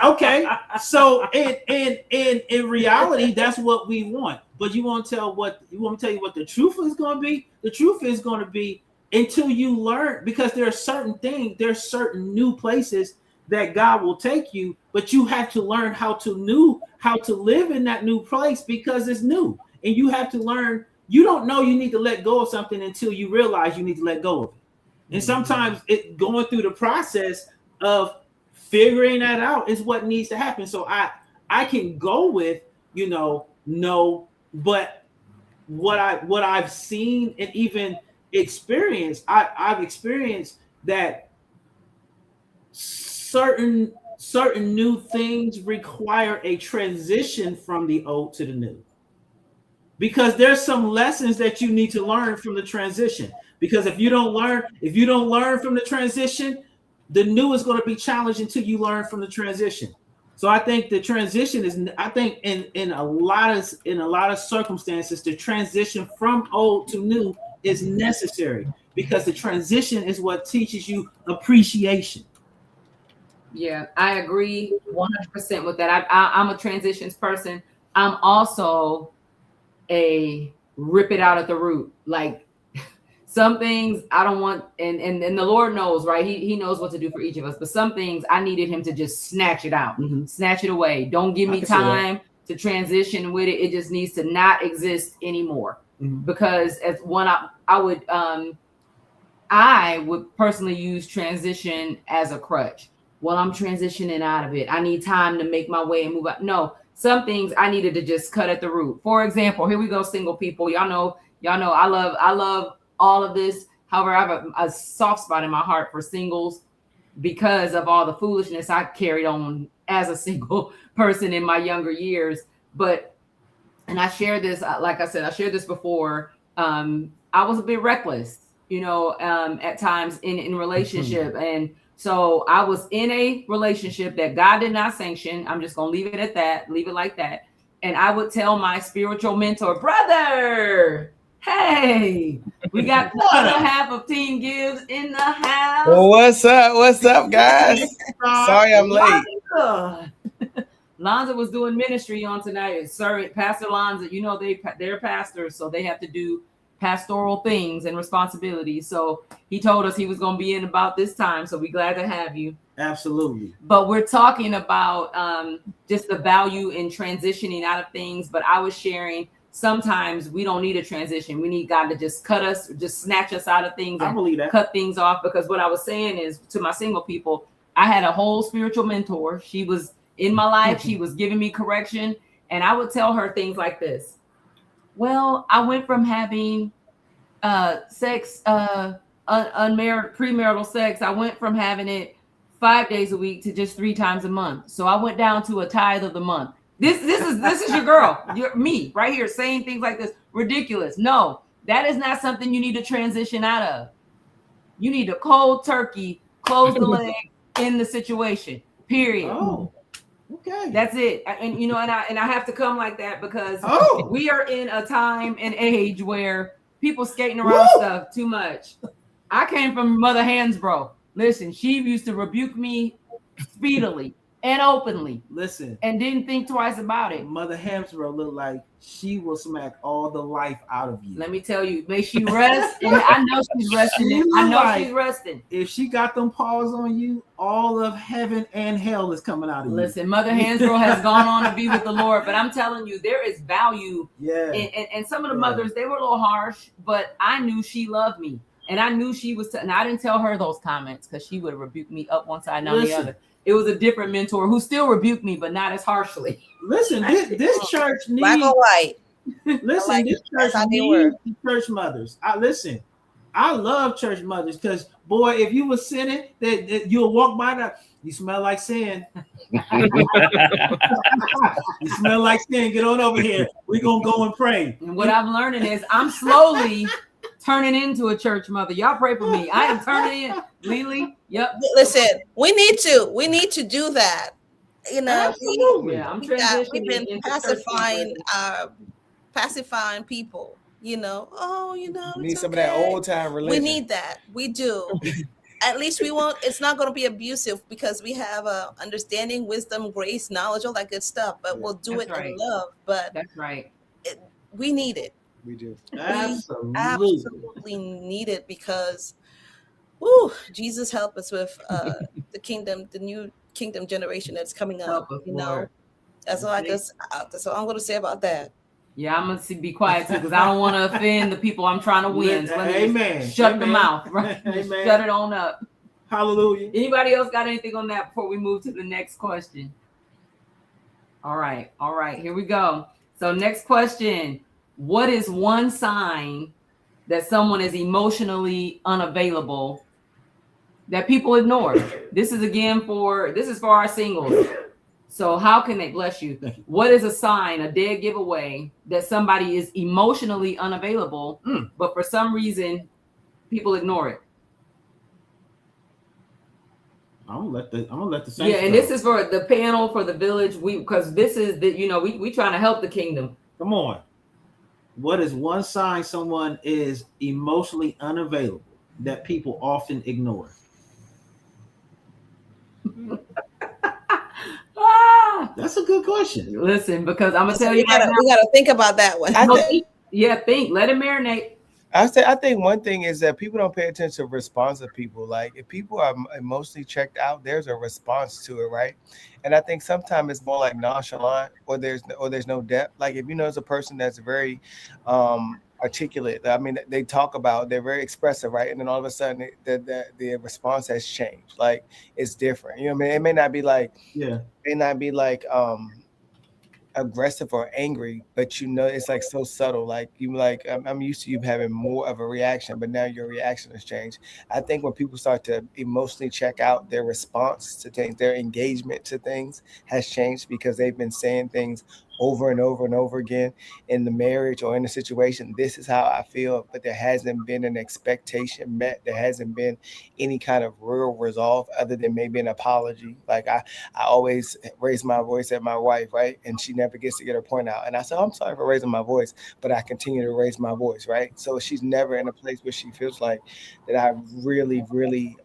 S2: Okay, so in reality, that's what we want. But you want to tell you what the truth is going to be. The truth is going to be until you learn, because there are certain new places that God will take you, but you have to learn how to live in that new place because it's new, and you have to learn. You don't know you need to let go of something until you realize you need to let go of it. And sometimes going through the process of figuring that out is what needs to happen. So I can go with, no, but what I've seen and even experienced, I've experienced that certain new things require a transition from the old to the new. Because there's some lessons that you need to learn from the transition. Because if you don't learn from the transition, the new is going to be challenged until you learn from the transition. So I think the transition in a lot of circumstances, the transition from old to new is necessary, because the transition is what teaches you appreciation.
S1: Yeah, I agree 100% with that. I'm a transitions person. I'm also a rip it out at the root. Like, some things I don't want, and the Lord knows, right? He knows what to do for each of us. But some things I needed him to just snatch it out, snatch it away. Don't give me time to transition with it. It just needs to not exist anymore. Because as one, I would personally use transition as a crutch. Well, I'm transitioning out of it. I need time to make my way and move out. No, some things I needed to just cut at the root. For example, here we go, single people. Y'all know, I love all of this. However, I have a soft spot in my heart for singles because of all the foolishness I carried on as a single person in my younger years. But, and I shared this, like I said, I shared this before. I was a bit reckless, at times in relationship. And so I was in a relationship that God did not sanction. I'm just going to leave it at that, leave it like that. And I would tell my spiritual mentor, brother, hey, we got the other half of Team Gibbs in the house.
S6: Well, what's up? What's up, guys? Sorry I'm late.
S1: Lonza was doing ministry on tonight. Sir, Pastor Lonza, they're pastors, so they have to do pastoral things and responsibilities. So he told us he was going to be in about this time. So we're glad to have you.
S2: Absolutely.
S1: But we're talking about just the value in transitioning out of things. But I was sharing, sometimes we don't need a transition. We need God to just cut us, just snatch us out of things and cut things off. Because what I was saying is, to my single people, I had a whole spiritual mentor. She was in my life. She was giving me correction. And I would tell her things like this. Well, I went from having sex, unmarried, premarital sex. I went from having it 5 days a week to just 3 times a month. So I went down to a tithe of the month. This is your girl, me right here saying things like this. Ridiculous. No, that is not something you need to transition out of. You need to cold turkey, close the leg in the situation. Period.
S2: Oh. Okay.
S1: That's it. And I have to come like that because we are in a time and age where people skating around stuff too much. I came from Mother Hansbrough. Listen, she used to rebuke me speedily and openly.
S2: Listen.
S1: And didn't think twice about it.
S2: Mother Hansbrough looked like she will smack all the life out of you.
S1: Let me tell you, may she rest. And I know she's resting. She's resting.
S2: If she got them paws on you, all of heaven and hell is coming out of you.
S1: Listen, Mother Hansbrough has gone on to be with the Lord, but I'm telling you, there is value.
S2: Yeah.
S1: And some of the mothers, they were a little harsh, but I knew she loved me. And I knew she was, and I didn't tell her those comments because she would rebuke me up one side and down the other. It was a different mentor who still rebuked me, but not as harshly.
S2: Listen, this church needs
S3: black or white.
S2: Listen, this church needs church mothers. I love church mothers because, boy, if you were sinning, that you'll walk by that. You smell like sin. You smell like sin. Get on over here. We're going to go and pray.
S1: And what I'm learning is I'm slowly turning into a church mother. Y'all pray for me. I am turning in. Lily, yep.
S3: Listen, we need to do that.
S2: Absolutely.
S1: I'm transitioning.
S3: We've been pacifying people.
S6: Need some of that old time religion.
S3: We need that. We do. At least we won't. It's not going to be abusive because we have understanding, wisdom, grace, knowledge, all that good stuff. But we'll do it in love. But
S1: that's right.
S3: We need it.
S6: We do.
S3: Absolutely need it because, Jesus help us with the kingdom, the new kingdom generation that's coming up. That's all that's all I'm going to say about that.
S1: Yeah, I'm gonna be quiet too because I don't want to offend the people I'm trying to win. So
S2: Amen.
S1: Shut the mouth. Right?
S2: Amen.
S1: Shut it on up.
S2: Hallelujah.
S1: Anybody else got anything on that before we move to the next question? All right. Here we go. So next question. What is one sign that someone is emotionally unavailable that people ignore? This is for our singles. So how can they, bless you? What is a sign, a dead giveaway that somebody is emotionally unavailable, but for some reason people ignore it?
S2: I'm gonna let the saints
S1: and
S2: go.
S1: this is for the panel, for the village. Because this is we trying to help the kingdom.
S2: Come on. What is one sign someone is emotionally unavailable that people often ignore? That's a good question.
S1: Listen, because I'm gonna tell you,
S3: we gotta think about that one.
S1: Think. Let it marinate.
S6: I think one thing is that people don't pay attention to responsive people. Like if people are emotionally checked out, there's a response to it, right? And I think sometimes it's more like nonchalant, or there's no depth. Like if there's a person that's very articulate. I mean, they talk about, they're very expressive, right? And then all of a sudden, the response has changed. Like it's different. It may not be like, aggressive or angry, but it's like so subtle. Like I'm used to you having more of a reaction, but now your reaction has changed. I think when people start to emotionally check out, their response to things, their engagement to things has changed because they've been saying things over and over and over again in the marriage or in the situation. This is how I feel, but there hasn't been an expectation met. There hasn't been any kind of real resolve other than maybe an apology. Like I always raise my voice at my wife, right? And she never gets to get her point out. And I say, I'm sorry for raising my voice, but I continue to raise my voice, right? So she's never in a place where she feels like that I really, really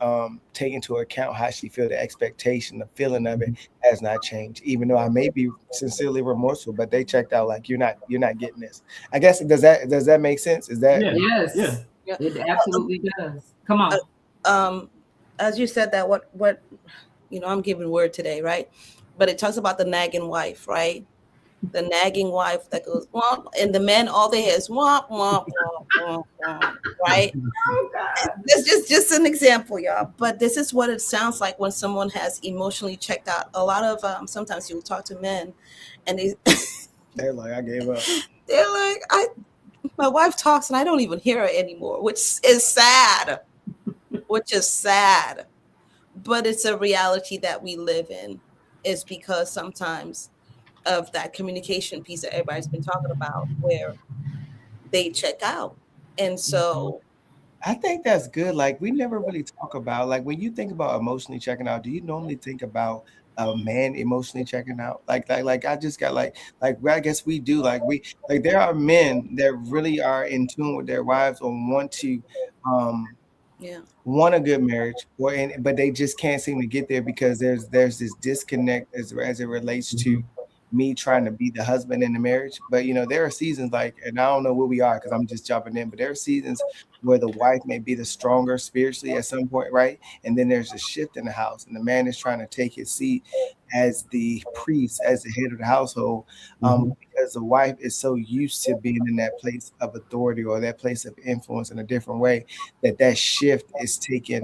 S6: take into account how she feels. The expectation, the feeling of it has not changed, even though I may be sincerely remorseful, but they checked out like you're not getting this. I guess does that make sense? Is that
S1: yes?
S3: Yeah.
S1: It absolutely does. Come on.
S3: As you said that, what I'm giving word today, right? But it talks about the nagging wife, right? The nagging wife that goes womp, and the men all they hear is womp womp womp womp womp, right? This is just an example, y'all. But this is what it sounds like when someone has emotionally checked out. A lot of sometimes you'll talk to men, and
S6: they're like, I gave up.
S3: They're like, my wife talks and I don't even hear her anymore, which is sad. But it's a reality that we live in. Is because sometimes of that communication piece that everybody's been talking about, where they check out. And so
S6: I think that's good. Like we never really talk about, like when you think about emotionally checking out, do you normally think about a man emotionally checking out? Like I just got like I guess we do. Like there are men that really are in tune with their wives or want to want a good marriage, but they just can't seem to get there because there's this disconnect as it relates to me trying to be the husband in the marriage. But there are seasons like, and I don't know where we are because I'm just jumping in, but there are seasons where the wife may be the stronger spiritually at some point, right? And then there's a shift in the house, and the man is trying to take his seat as the priest, as the head of the household, because the wife is so used to being in that place of authority or that place of influence in a different way, that shift is taking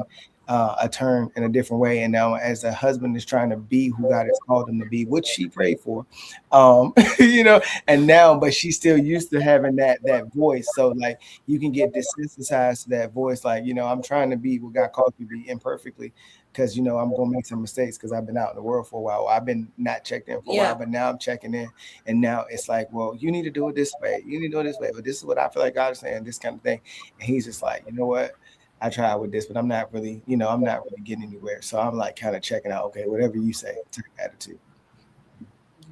S6: a turn in a different way. And now as a husband is trying to be who God has called him to be, which she prayed for, and now, but she's still used to having that voice. So like you can get desensitized to that voice. Like, I'm trying to be what God called me to be imperfectly because, I'm going to make some mistakes because I've been out in the world for a while. I've been not checked in for a while, but now I'm checking in. And now it's like, well, you need to do it this way. You need to do it this way. But this is what I feel like God is saying, this kind of thing. And he's just like, you know what? I tried with this, but I'm not really getting anywhere. So I'm like kind of checking out, okay, whatever you say, take attitude.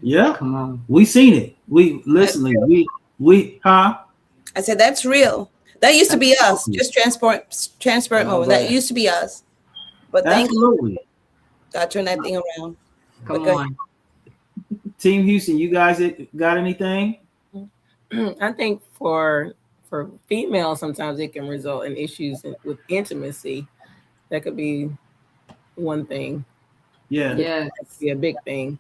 S2: Yeah, come on. We seen it. We listening. I
S3: said that's real. That used to be us. Just transparent moment. That used to be us. But
S2: absolutely,
S3: God turned that thing around.
S1: Come on,
S2: Team Houston. You guys got anything?
S5: I think for females, sometimes it can result in issues with intimacy. That could be one thing.
S2: Yeah,
S5: that could be a big thing.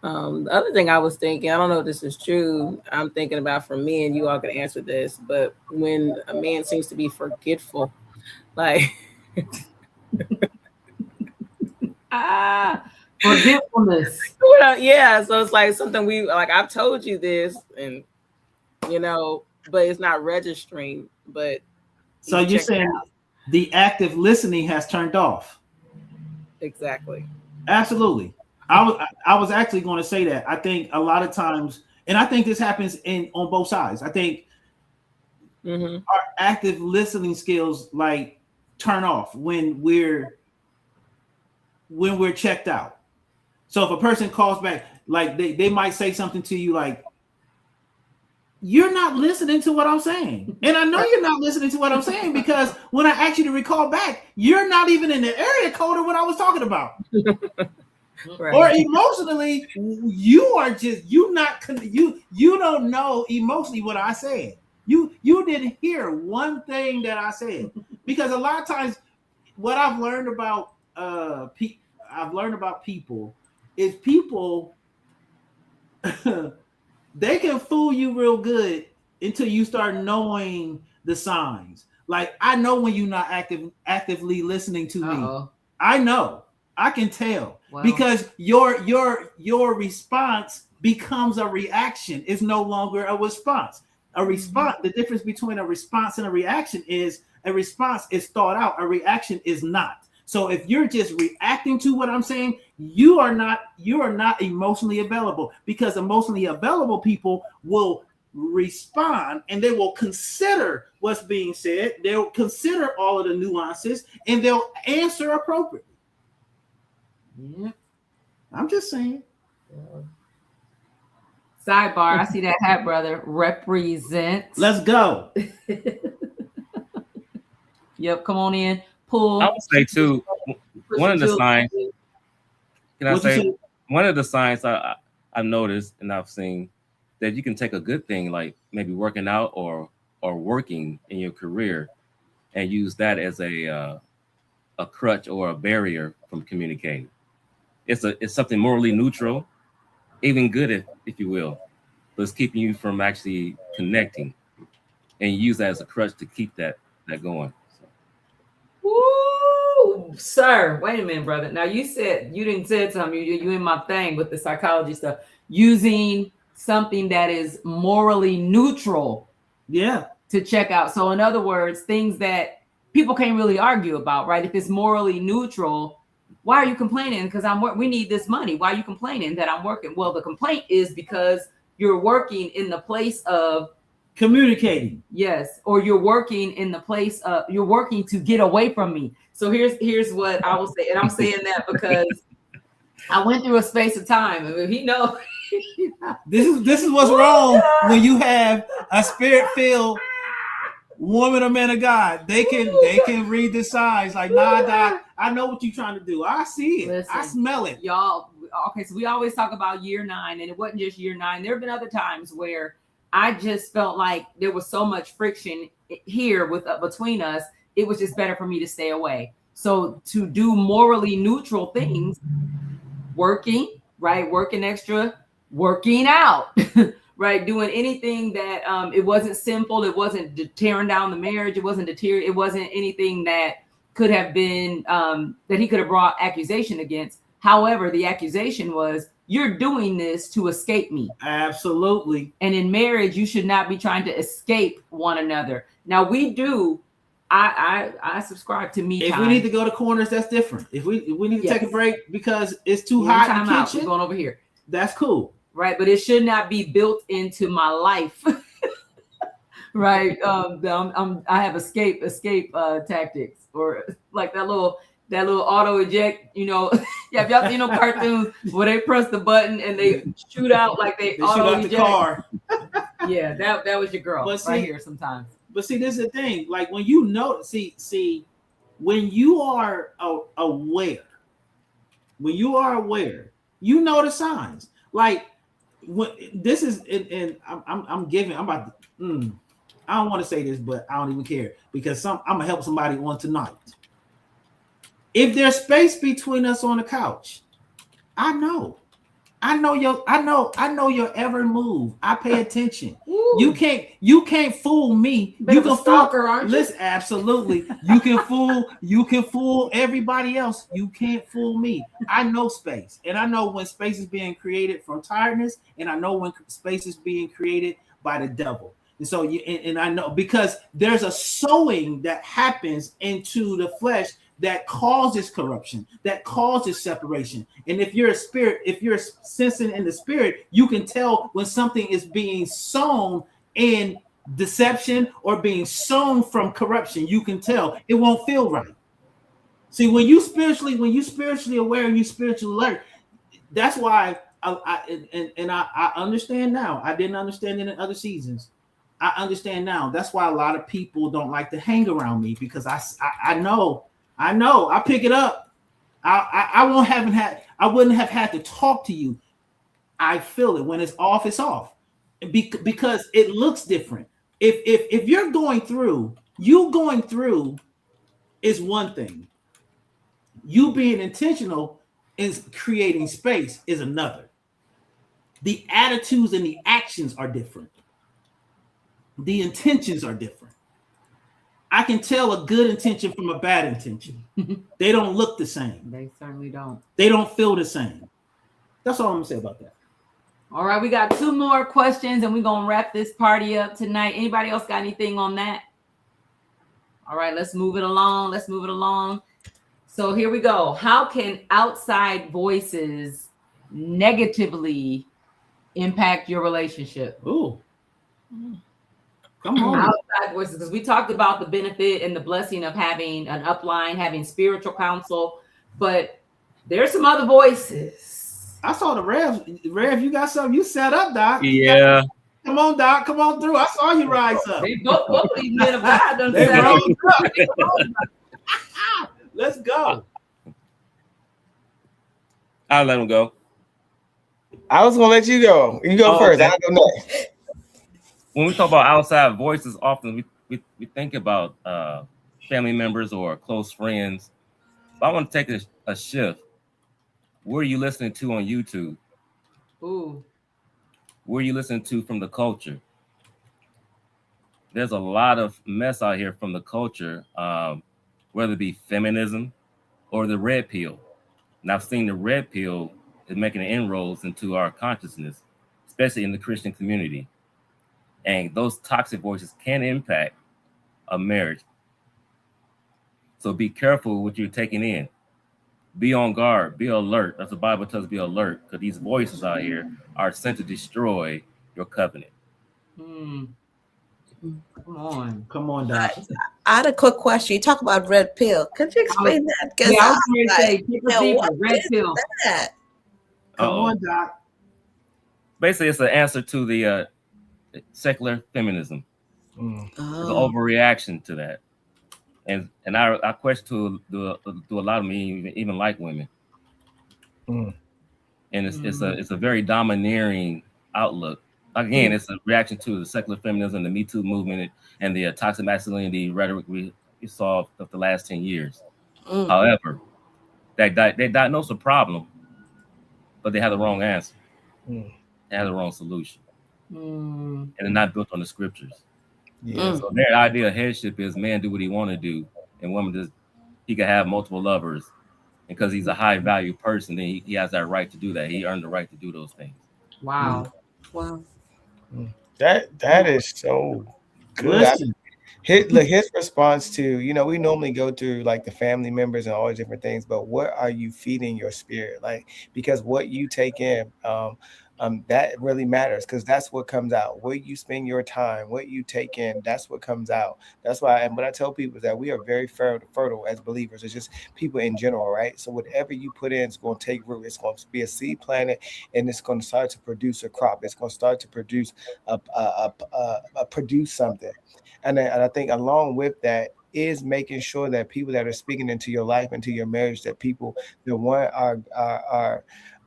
S5: The other thing I was thinking, I don't know if this is true, I'm thinking about for me, and you all can answer this, but when a man seems to be forgetful, like
S1: forgetfulness.
S5: Yeah, so it's like something I've told you this, and but it's not registering. But
S2: so you're saying the active listening has turned off?
S5: Exactly.
S2: Absolutely. I was actually going to say that. I think a lot of times, and I think this happens on both sides. I think our active listening skills like turn off when we're checked out. So if a person calls back, like they might say something to you like, you're not listening to what I'm saying. And I know you're not listening to what I'm saying because when I ask you to recall back, you're not even in the area code of what I was talking about. Right. Or emotionally, you don't know emotionally what I said. You didn't hear one thing that I said. Because a lot of times what I've learned about people is people they can fool you real good until you start knowing the signs. Like I know when you're not actively listening to me. I know. I can tell because your response becomes a reaction. It's no longer a response. A response, the difference between a response and a reaction is a response is thought out, a reaction is not. So if you're just reacting to what I'm saying, you are not emotionally available, because emotionally available people will respond and they will consider what's being said. They'll consider all of the nuances and they'll answer appropriately. Yeah. I'm just saying.
S1: Sidebar, I see that hat, brother. Represents.
S2: Let's go.
S1: Yep, come on in. Pull.
S4: I would say too, one of the signs. Can I say one of the signs I've noticed and I've seen that you can take a good thing like maybe working out or working in your career and use that as a crutch or a barrier from communicating. It's something morally neutral, even good if you will, but it's keeping you from actually connecting, and you use that as a crutch to keep that going.
S1: Woo, sir. Wait a minute, brother. Now you didn't say something. You in my thing with the psychology stuff. Using something that is morally neutral.
S2: Yeah.
S1: To check out. So in other words, things that people can't really argue about, right? If it's morally neutral, why are you complaining? Because we need this money. Why are you complaining that I'm working? Well, the complaint is because you're working in the place of
S2: communicating.
S1: Yes. Or you're working in the place of, you're working to get away from me. So here's what I will say. And I'm saying that because I went through a space of time. I mean, he knows.
S2: This is what's wrong when you have a spirit-filled woman or man of God. They can read the signs like, nah, I know what you're trying to do. I see it. Listen, I smell it.
S1: Y'all, okay, so we always talk about year 9, and it wasn't just year 9. There have been other times where I just felt like there was so much friction here between us. It was just better for me to stay away. So to do morally neutral things, working, right? Working extra, working out, right? Doing anything that it wasn't simple. It wasn't tearing down the marriage. It wasn't it wasn't anything that could have been that he could have brought accusation against. However, the accusation was, you're doing this to escape me.
S2: Absolutely.
S1: And in marriage, you should not be trying to escape one another. Now we do. I subscribe to me time.
S2: If we need to go to corners, that's different. If we need to take a break because it's too hot in the kitchen,
S1: we're going over here.
S2: That's cool.
S1: Right. But it should not be built into my life. Right. I have escape tactics, or like that little auto eject, yeah, if y'all seen no cartoons where they press the button and they shoot out like they auto eject.
S2: The car.
S1: Yeah, that was your girl right here sometimes.
S2: But see, this is the thing. Like when you know, see, when you are aware, you know the signs. Like when this is, and I'm about to. I don't want to say this, but I don't even care because I'm gonna help somebody on tonight. If there's space between us on the couch, I know your every move. I pay attention. Ooh. You can't fool me.
S1: You can stalker, aren't you?
S2: Listen, absolutely. You can fool everybody else. You can't fool me. I know space, and I know when space is being created from tiredness, and I know when space is being created by the devil. And so and I know because there's a sowing that happens into the flesh that causes corruption, that causes separation. And if you're a spirit, if you're sensing in the spirit, you can tell when something is being sown in deception or being sown from corruption. You can tell. It won't feel right. See, when you spiritually aware and you spiritually alert, that's why I understand now. I didn't understand it in other seasons. I understand now. That's why a lot of people don't like to hang around me, because I know. I pick it up. I wouldn't have had to talk to you. I feel it. When it's off, it's off. Because it looks different. If you're going through is one thing. You being intentional in creating space is another. The attitudes and the actions are different. The intentions are different. I can tell a good intention from a bad intention. They don't look the same.
S1: They certainly don't.
S2: They don't feel the same. That's all I'm gonna say about that.
S1: All right, we got 2 more questions and we're going to wrap this party up tonight. Anybody else got anything on that? All right, let's move it along. So here we go. How can outside voices negatively impact your relationship?
S2: Ooh. Come on.
S1: Outside voices, because we talked about the benefit and the blessing of having an upline, having spiritual counsel, but there's some other voices.
S2: I saw the Rev. Rev, you got something you set up, Doc.
S4: Yeah.
S2: Come on, Doc. Come on through. I saw you rise up.
S1: They both these men of God done
S2: They
S1: set up.
S2: rose up. Let's go.
S4: I'll let him go.
S6: I was gonna let you go. You go first.
S2: Okay.
S6: I'll go next.
S4: When we talk about outside voices, often we think about family members or close friends. But I want to take a shift. What are you listening to on YouTube?
S1: Ooh.
S4: What are you listening to from the culture? There's a lot of mess out here from the culture, whether it be feminism or the red pill. And I've seen the red pill is making inroads into our consciousness, especially in the Christian community. And those toxic voices can impact a marriage. So be careful what you're taking in. Be on guard, be alert. As the Bible tells us, be alert, because these voices out here are sent to destroy your covenant.
S1: Come on.
S2: Come on, Doc.
S3: I had a quick question. You talk about red pill. Could you explain that?
S1: Yeah, I was going to say, deeper, red pill.
S3: That?
S2: Come on, Doc.
S4: Basically, it's an answer to the secular feminism. It's an overreaction to that. And I question to a lot of me, even like women. And it's a very domineering outlook. Again, it's a reaction to the secular feminism, the Me Too movement, and the toxic masculinity rhetoric we saw of the last 10 years. However, they diagnose a problem, but they have the wrong answer. They have the wrong solution. And they're not built on the scriptures. Yeah. So their idea of headship is man do what he want to do, and woman does he can have multiple lovers, and because he's a high value person, then he has that right to do that. He earned the right to do those things.
S1: Wow.
S6: That is so good. His response to, we normally go through like the family members and all these different things, but what are you feeding your spirit? Like, because what you take in, that really matters, because that's what comes out. Where you spend your time, what you take in, that's what comes out. That's why, and what I tell people is that we are very fertile as believers. It's just people in general, right? So whatever you put in is going to take root. It's going to be a seed planted, and it's going to start to produce a crop. It's going to start to produce produce something. And I think along with that is making sure that people that are speaking into your life, into your marriage, that people that want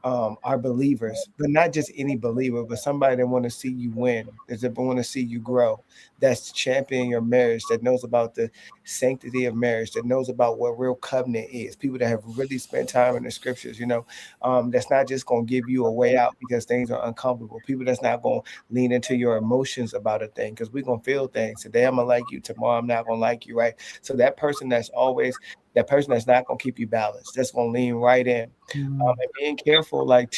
S6: are believers, but not just any believer, but somebody that want to see you win, that want to see you grow, that's championing your marriage, that knows about the sanctity of marriage, that knows about what real covenant is. People that have really spent time in the scriptures, that's not just going to give you a way out because things are uncomfortable. People that's not going to lean into your emotions about a thing, because we're going to feel things. Today I'm going to like you, tomorrow I'm not going to like you, right? So that person that's not going to keep you balanced, that's going to lean right in. And being careful, like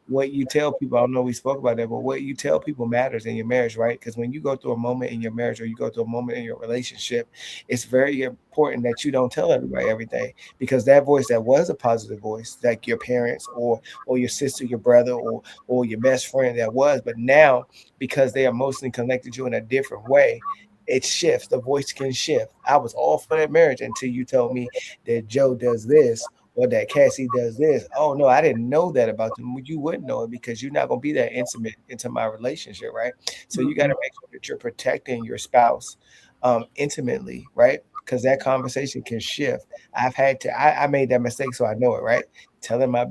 S6: what you tell people. I don't know we spoke about that, but what you tell people matters in your marriage, right? Because when you go through a moment in your marriage, or you go through a moment in your relationship, it's very important that you don't tell everybody everything, because that voice that was a positive voice, like your parents or your sister, your brother, or your best friend that was, but now because they emotionally connected you in a different way, it shifts. The voice can shift. I was all for that marriage until you told me that Joe does this or that Cassie does this. Oh no, I didn't know that about them. You wouldn't know it because you're not going to be that intimate into my relationship, right? So you got to make sure that you're protecting your spouse intimately, right? Because that conversation can shift. I made that mistake, so I know it, right? Telling my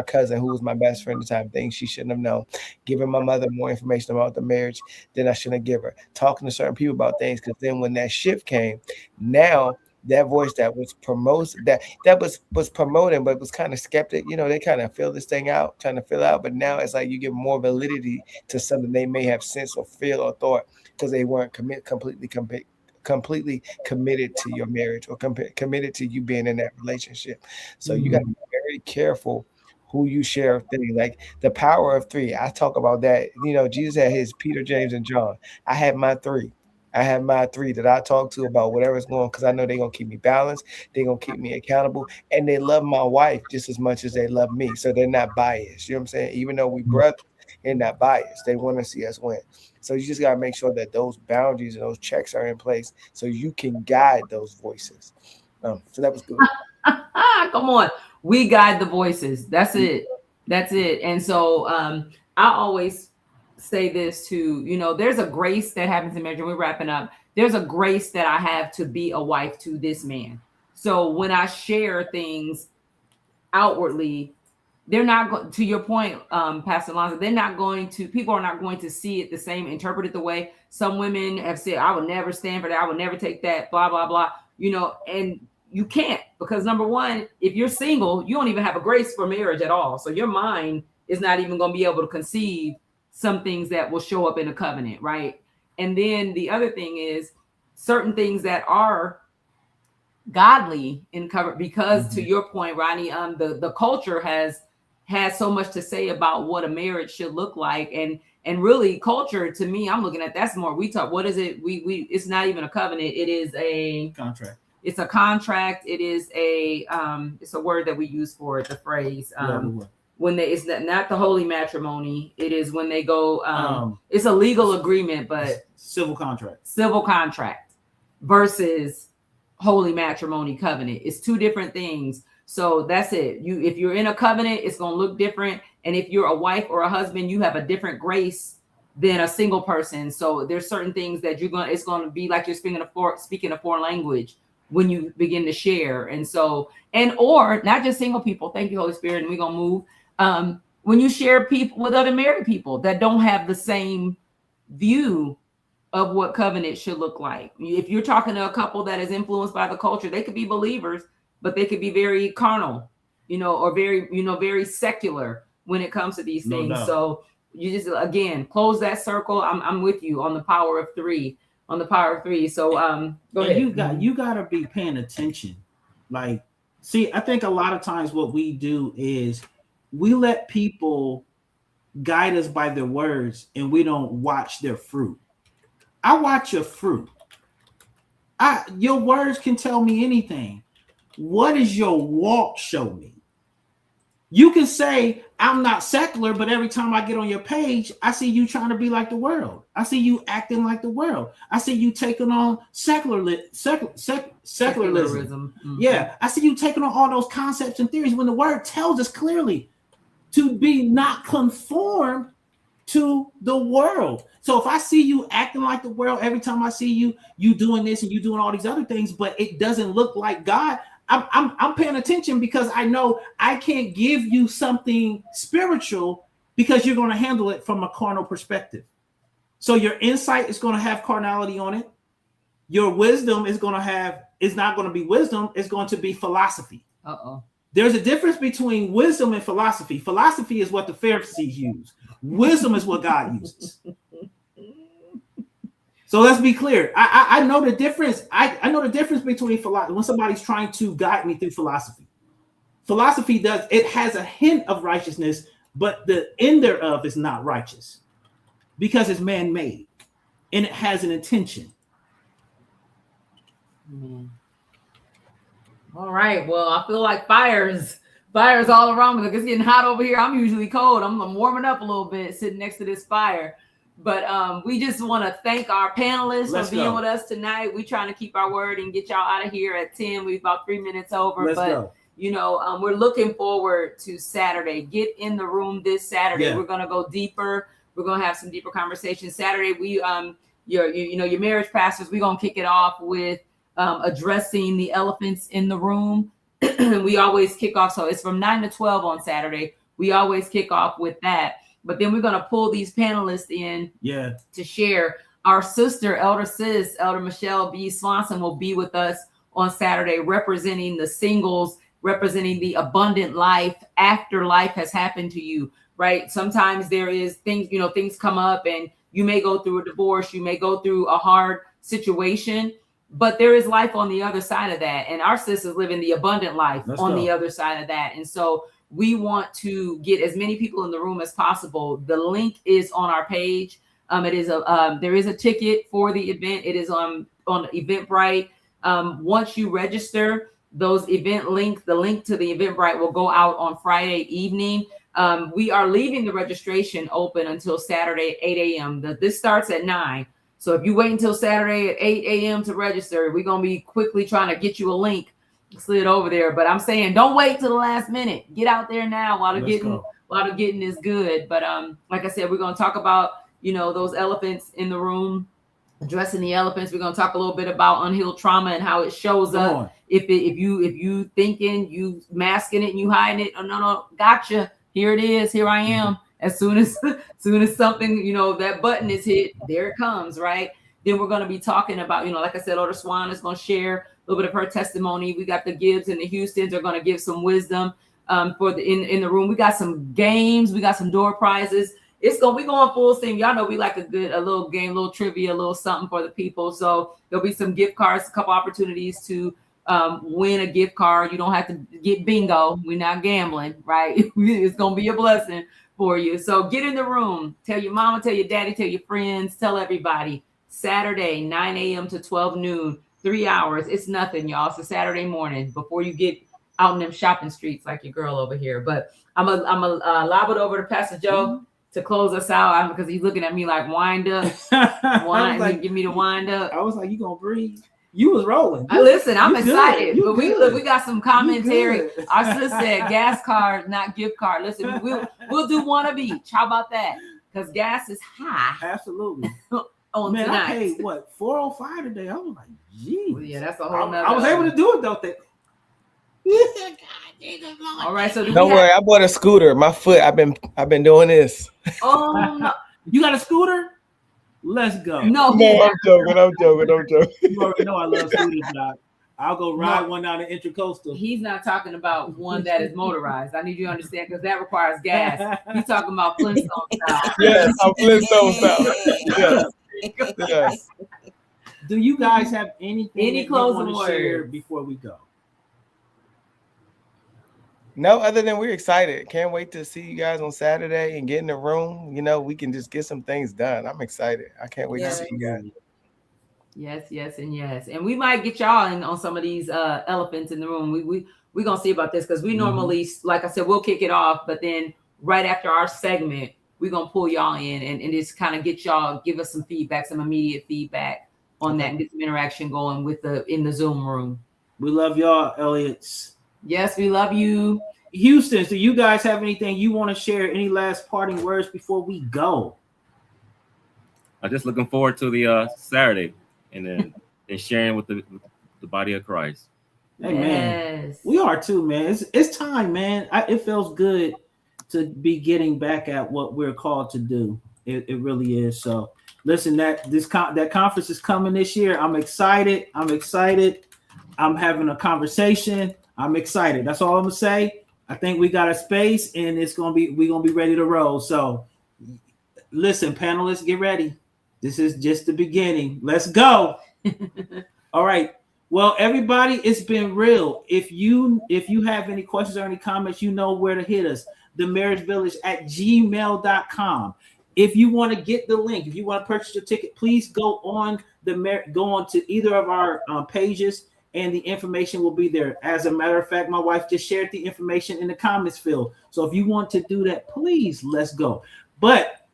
S6: cousin, who was my best friend at the time, things she shouldn't have known. Giving my mother more information about the marriage than I shouldn't give her. Talking to certain people about things, because then when that shift came, now that voice that was was promoting, but was kind of skeptic, they kind of fill this thing out, trying to fill out. But now it's like you give more validity to something they may have sensed or feel or thought, because they weren't completely committed to your marriage or committed to you being in that relationship. So you got to be very careful who you share things. Like the power of three. I talk about that. You know, Jesus had his Peter, James, and John. I had my three. I have my three that I talk to about whatever's going on because I know they're going to keep me balanced. They're going to keep me accountable. And they love my wife just as much as they love me. So they're not biased. You know what I'm saying? Even though we brothers, they're not biased. They want to see us win. So you just got to make sure that those boundaries and those checks are in place so you can guide those voices. So that was good.
S1: Come on. We guide the voices. That's it. That's it. And so I always say this too, you know, there's a grace that happens in marriage. We're wrapping up. There's a grace that I have to be a wife to this man. So when I share things outwardly, they're not going to your point, Pastor Alonzo, people are not going to see it the same, interpret it the way some women have said, I would never stand for that. I would never take that, blah, blah, blah, you know, and you can't, because number one, if you're single, you don't even have a grace for marriage at all. So your mind is not even going to be able to conceive some things that will show up in a covenant, right? And then the other thing is certain things that are godly in covenant, because to your point, Ronnie, the culture has so much to say about what a marriage should look like, and really culture to me, I'm looking at that's more we talk. What is it? We it's not even a covenant. It is a
S2: contract.
S1: It's a contract. It is a it's a word that we use for it. The phrase when they it's not the holy matrimony. It is when they go. It's a legal agreement, but
S2: civil contract
S1: versus holy matrimony covenant. It's two different things. So that's it. If you're in a covenant, it's going to look different. And if you're a wife or a husband, you have a different grace than a single person. So there's certain things that it's going to be like you're speaking a foreign language when you begin to share. And so, or not just single people. Thank you, Holy Spirit. And we're going to move. When you share people with other married people that don't have the same view of what covenant should look like. If you're talking to a couple that is influenced by the culture, they could be believers, but they could be very carnal, or very secular when it comes to these things. No. So you just, again, close that circle. I'm with you on the power of three, So go ahead.
S2: You gotta be paying attention. Like, see, I think a lot of times what we do is we let people guide us by their words and we don't watch their fruit. I watch your fruit. Your words can tell me anything. What does your walk show me? You can say, I'm not secular, but every time I get on your page, I see you trying to be like the world. I see you acting like the world. I see you taking on secularism. Mm-hmm. Yeah, I see you taking on all those concepts and theories when the word tells us clearly to be not conformed to the world. So if I see you acting like the world, every time I see you doing this and you doing all these other things, but it doesn't look like God, I'm paying attention, because I know I can't give you something spiritual because you're going to handle it from a carnal perspective. So your insight is going to have carnality on it. Your wisdom is not going to be wisdom. It's going to be philosophy. There's a difference between wisdom and philosophy. Philosophy is what the Pharisees use. Wisdom is what God uses. So let's be clear. I know the difference. I know the difference between philosophy when somebody's trying to guide me through philosophy. Philosophy has a hint of righteousness, but the end thereof is not righteous because it's man-made and it has an intention.
S1: All right. Well, I feel like fires all around me. Look, it's getting hot over here. I'm usually cold. I'm warming up a little bit sitting next to this fire. But we just want to thank our panelists for being with us tonight. We're trying to keep our word and get y'all out of here at 10. We're about 3 minutes over. We're looking forward to Saturday. Get in the room this Saturday. Yeah. We're going to go deeper. We're going to have some deeper conversations. Saturday, your marriage pastors, we're going to kick it off with addressing the elephants in the room. We always kick off. So it's from 9 to 12 on Saturday. We always kick off with that. But then we're going to pull these panelists in to share. Our sister, Elder Michelle B. Swanson, will be with us on Saturday, representing the singles, representing the abundant life after life has happened to you, right? Sometimes there is things come up and you may go through a divorce, you may go through a hard situation, but there is life on the other side of that. And our sisters live in the abundant life the other side of that. And so we want to get as many people in the room as possible. The link is on our page. It is there is a ticket for the event. It is on Eventbrite. Once you register, those event links, the link to the Eventbrite will go out on Friday evening. We are leaving the registration open until Saturday at 8 a.m. This starts at 9. So if you wait until Saturday at 8 a.m. to register, we're going to be quickly trying to get you a link slid over there. But I'm saying don't wait till the last minute. Get out there now while the getting is good. But like I said, we're going to talk about, those elephants in the room, addressing the elephants. We're going to talk a little bit about unhealed trauma and how it shows up. If you thinking, you masking it and you hiding it. Oh, no, gotcha. Here it is. Here I am. As soon as something, that button is hit, there it comes, right? Then we're going to be talking about, like I said, Elder Swan is going to share a little bit of her testimony. We got the Gibbs and the Houstons are going to give some wisdom for in the room. We got some games. We got some door prizes. We going full steam. Y'all know we like a little game, a little trivia, a little something for the people. So there'll be some gift cards, a couple opportunities to win a gift card. You don't have to get bingo. We're not gambling, right? It's going to be a blessing for you. So get in the room. Tell your mama, tell your daddy, tell your friends, tell everybody. Saturday, 9 a.m. to 12 noon, 3 hours. It's nothing, y'all. It's a Saturday morning before you get out in them shopping streets like your girl over here. But I'm a lob it over to Pastor Joe to close us out because he's looking at me like wind up. Give me the wind up.
S2: I was like, you gonna breathe? You was rolling.
S1: Listen, I'm excited. But we
S2: good.
S1: got some commentary. Our sister said gas card, not gift card. Listen, we'll do one of each. How about that? Because gas is high.
S2: Absolutely.
S1: Tonight.
S2: I paid what $405 today. I was like, geez.
S1: Well, yeah, that's a whole nother.
S2: I was able to do it though.
S1: All right, so
S6: don't worry, I bought a scooter. My foot, I've been doing this.
S1: Oh no.
S2: You got a scooter? Let's go.
S1: No,
S6: I'm joking.
S2: You already know I love scooters, Doc. I'll go ride one down the Intracoastal.
S1: He's not talking about one that is motorized. I need you to understand because that requires gas. He's talking about Flintstone style.
S6: Yes, I'm Flintstone style. Yes.
S2: Do you guys have any
S1: closing
S2: words to share
S1: words
S2: before we go?
S6: No, other than we're excited. Can't wait to see you guys on Saturday and get in the room. We can just get some things done. I'm excited. I can't wait to see you guys.
S1: Yes, and yes. And we might get y'all in on some of these elephants in the room. We're going to see about this because we normally, like I said, we'll kick it off. But then right after our segment, we're going to pull y'all in and just kind of give us some feedback, some immediate feedback on that and get some interaction going in the Zoom room.
S2: We love y'all, Elliots.
S1: Yes, we love you.
S2: Houston, do you guys have anything you want to share? Any last parting words before we go?
S4: I'm just looking forward to the Saturday and then sharing with the body of Christ.
S2: Hey, man, we are too, man. It's time, man. It feels good to be getting back at what we're called to do. It really is. So listen, that conference is coming this year. I'm excited. I'm having a conversation. I'm excited. That's all I'm gonna say. I think we got a space and we're gonna be ready to roll. So listen, panelists, get ready. This is just the beginning. Let's go. All right. Well, everybody, it's been real. If you have any questions or any comments, you know where to hit us. themarriagevillage@gmail.com. If you want to get the link, if you want to purchase your ticket, please go on to either of our pages. And the information will be there. As a matter of fact, my wife just shared the information in the comments field. So if you want to do that, please, let's go. But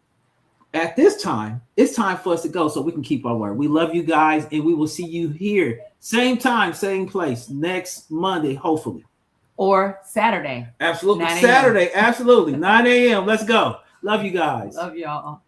S2: at this time, it's time for us to go so we can keep our word. We love you guys, and we will see you here. Same time, same place, next Monday, hopefully.
S1: Or Saturday.
S2: Absolutely. Saturday, absolutely. 9 a.m. Let's go. Love you guys.
S1: Love y'all.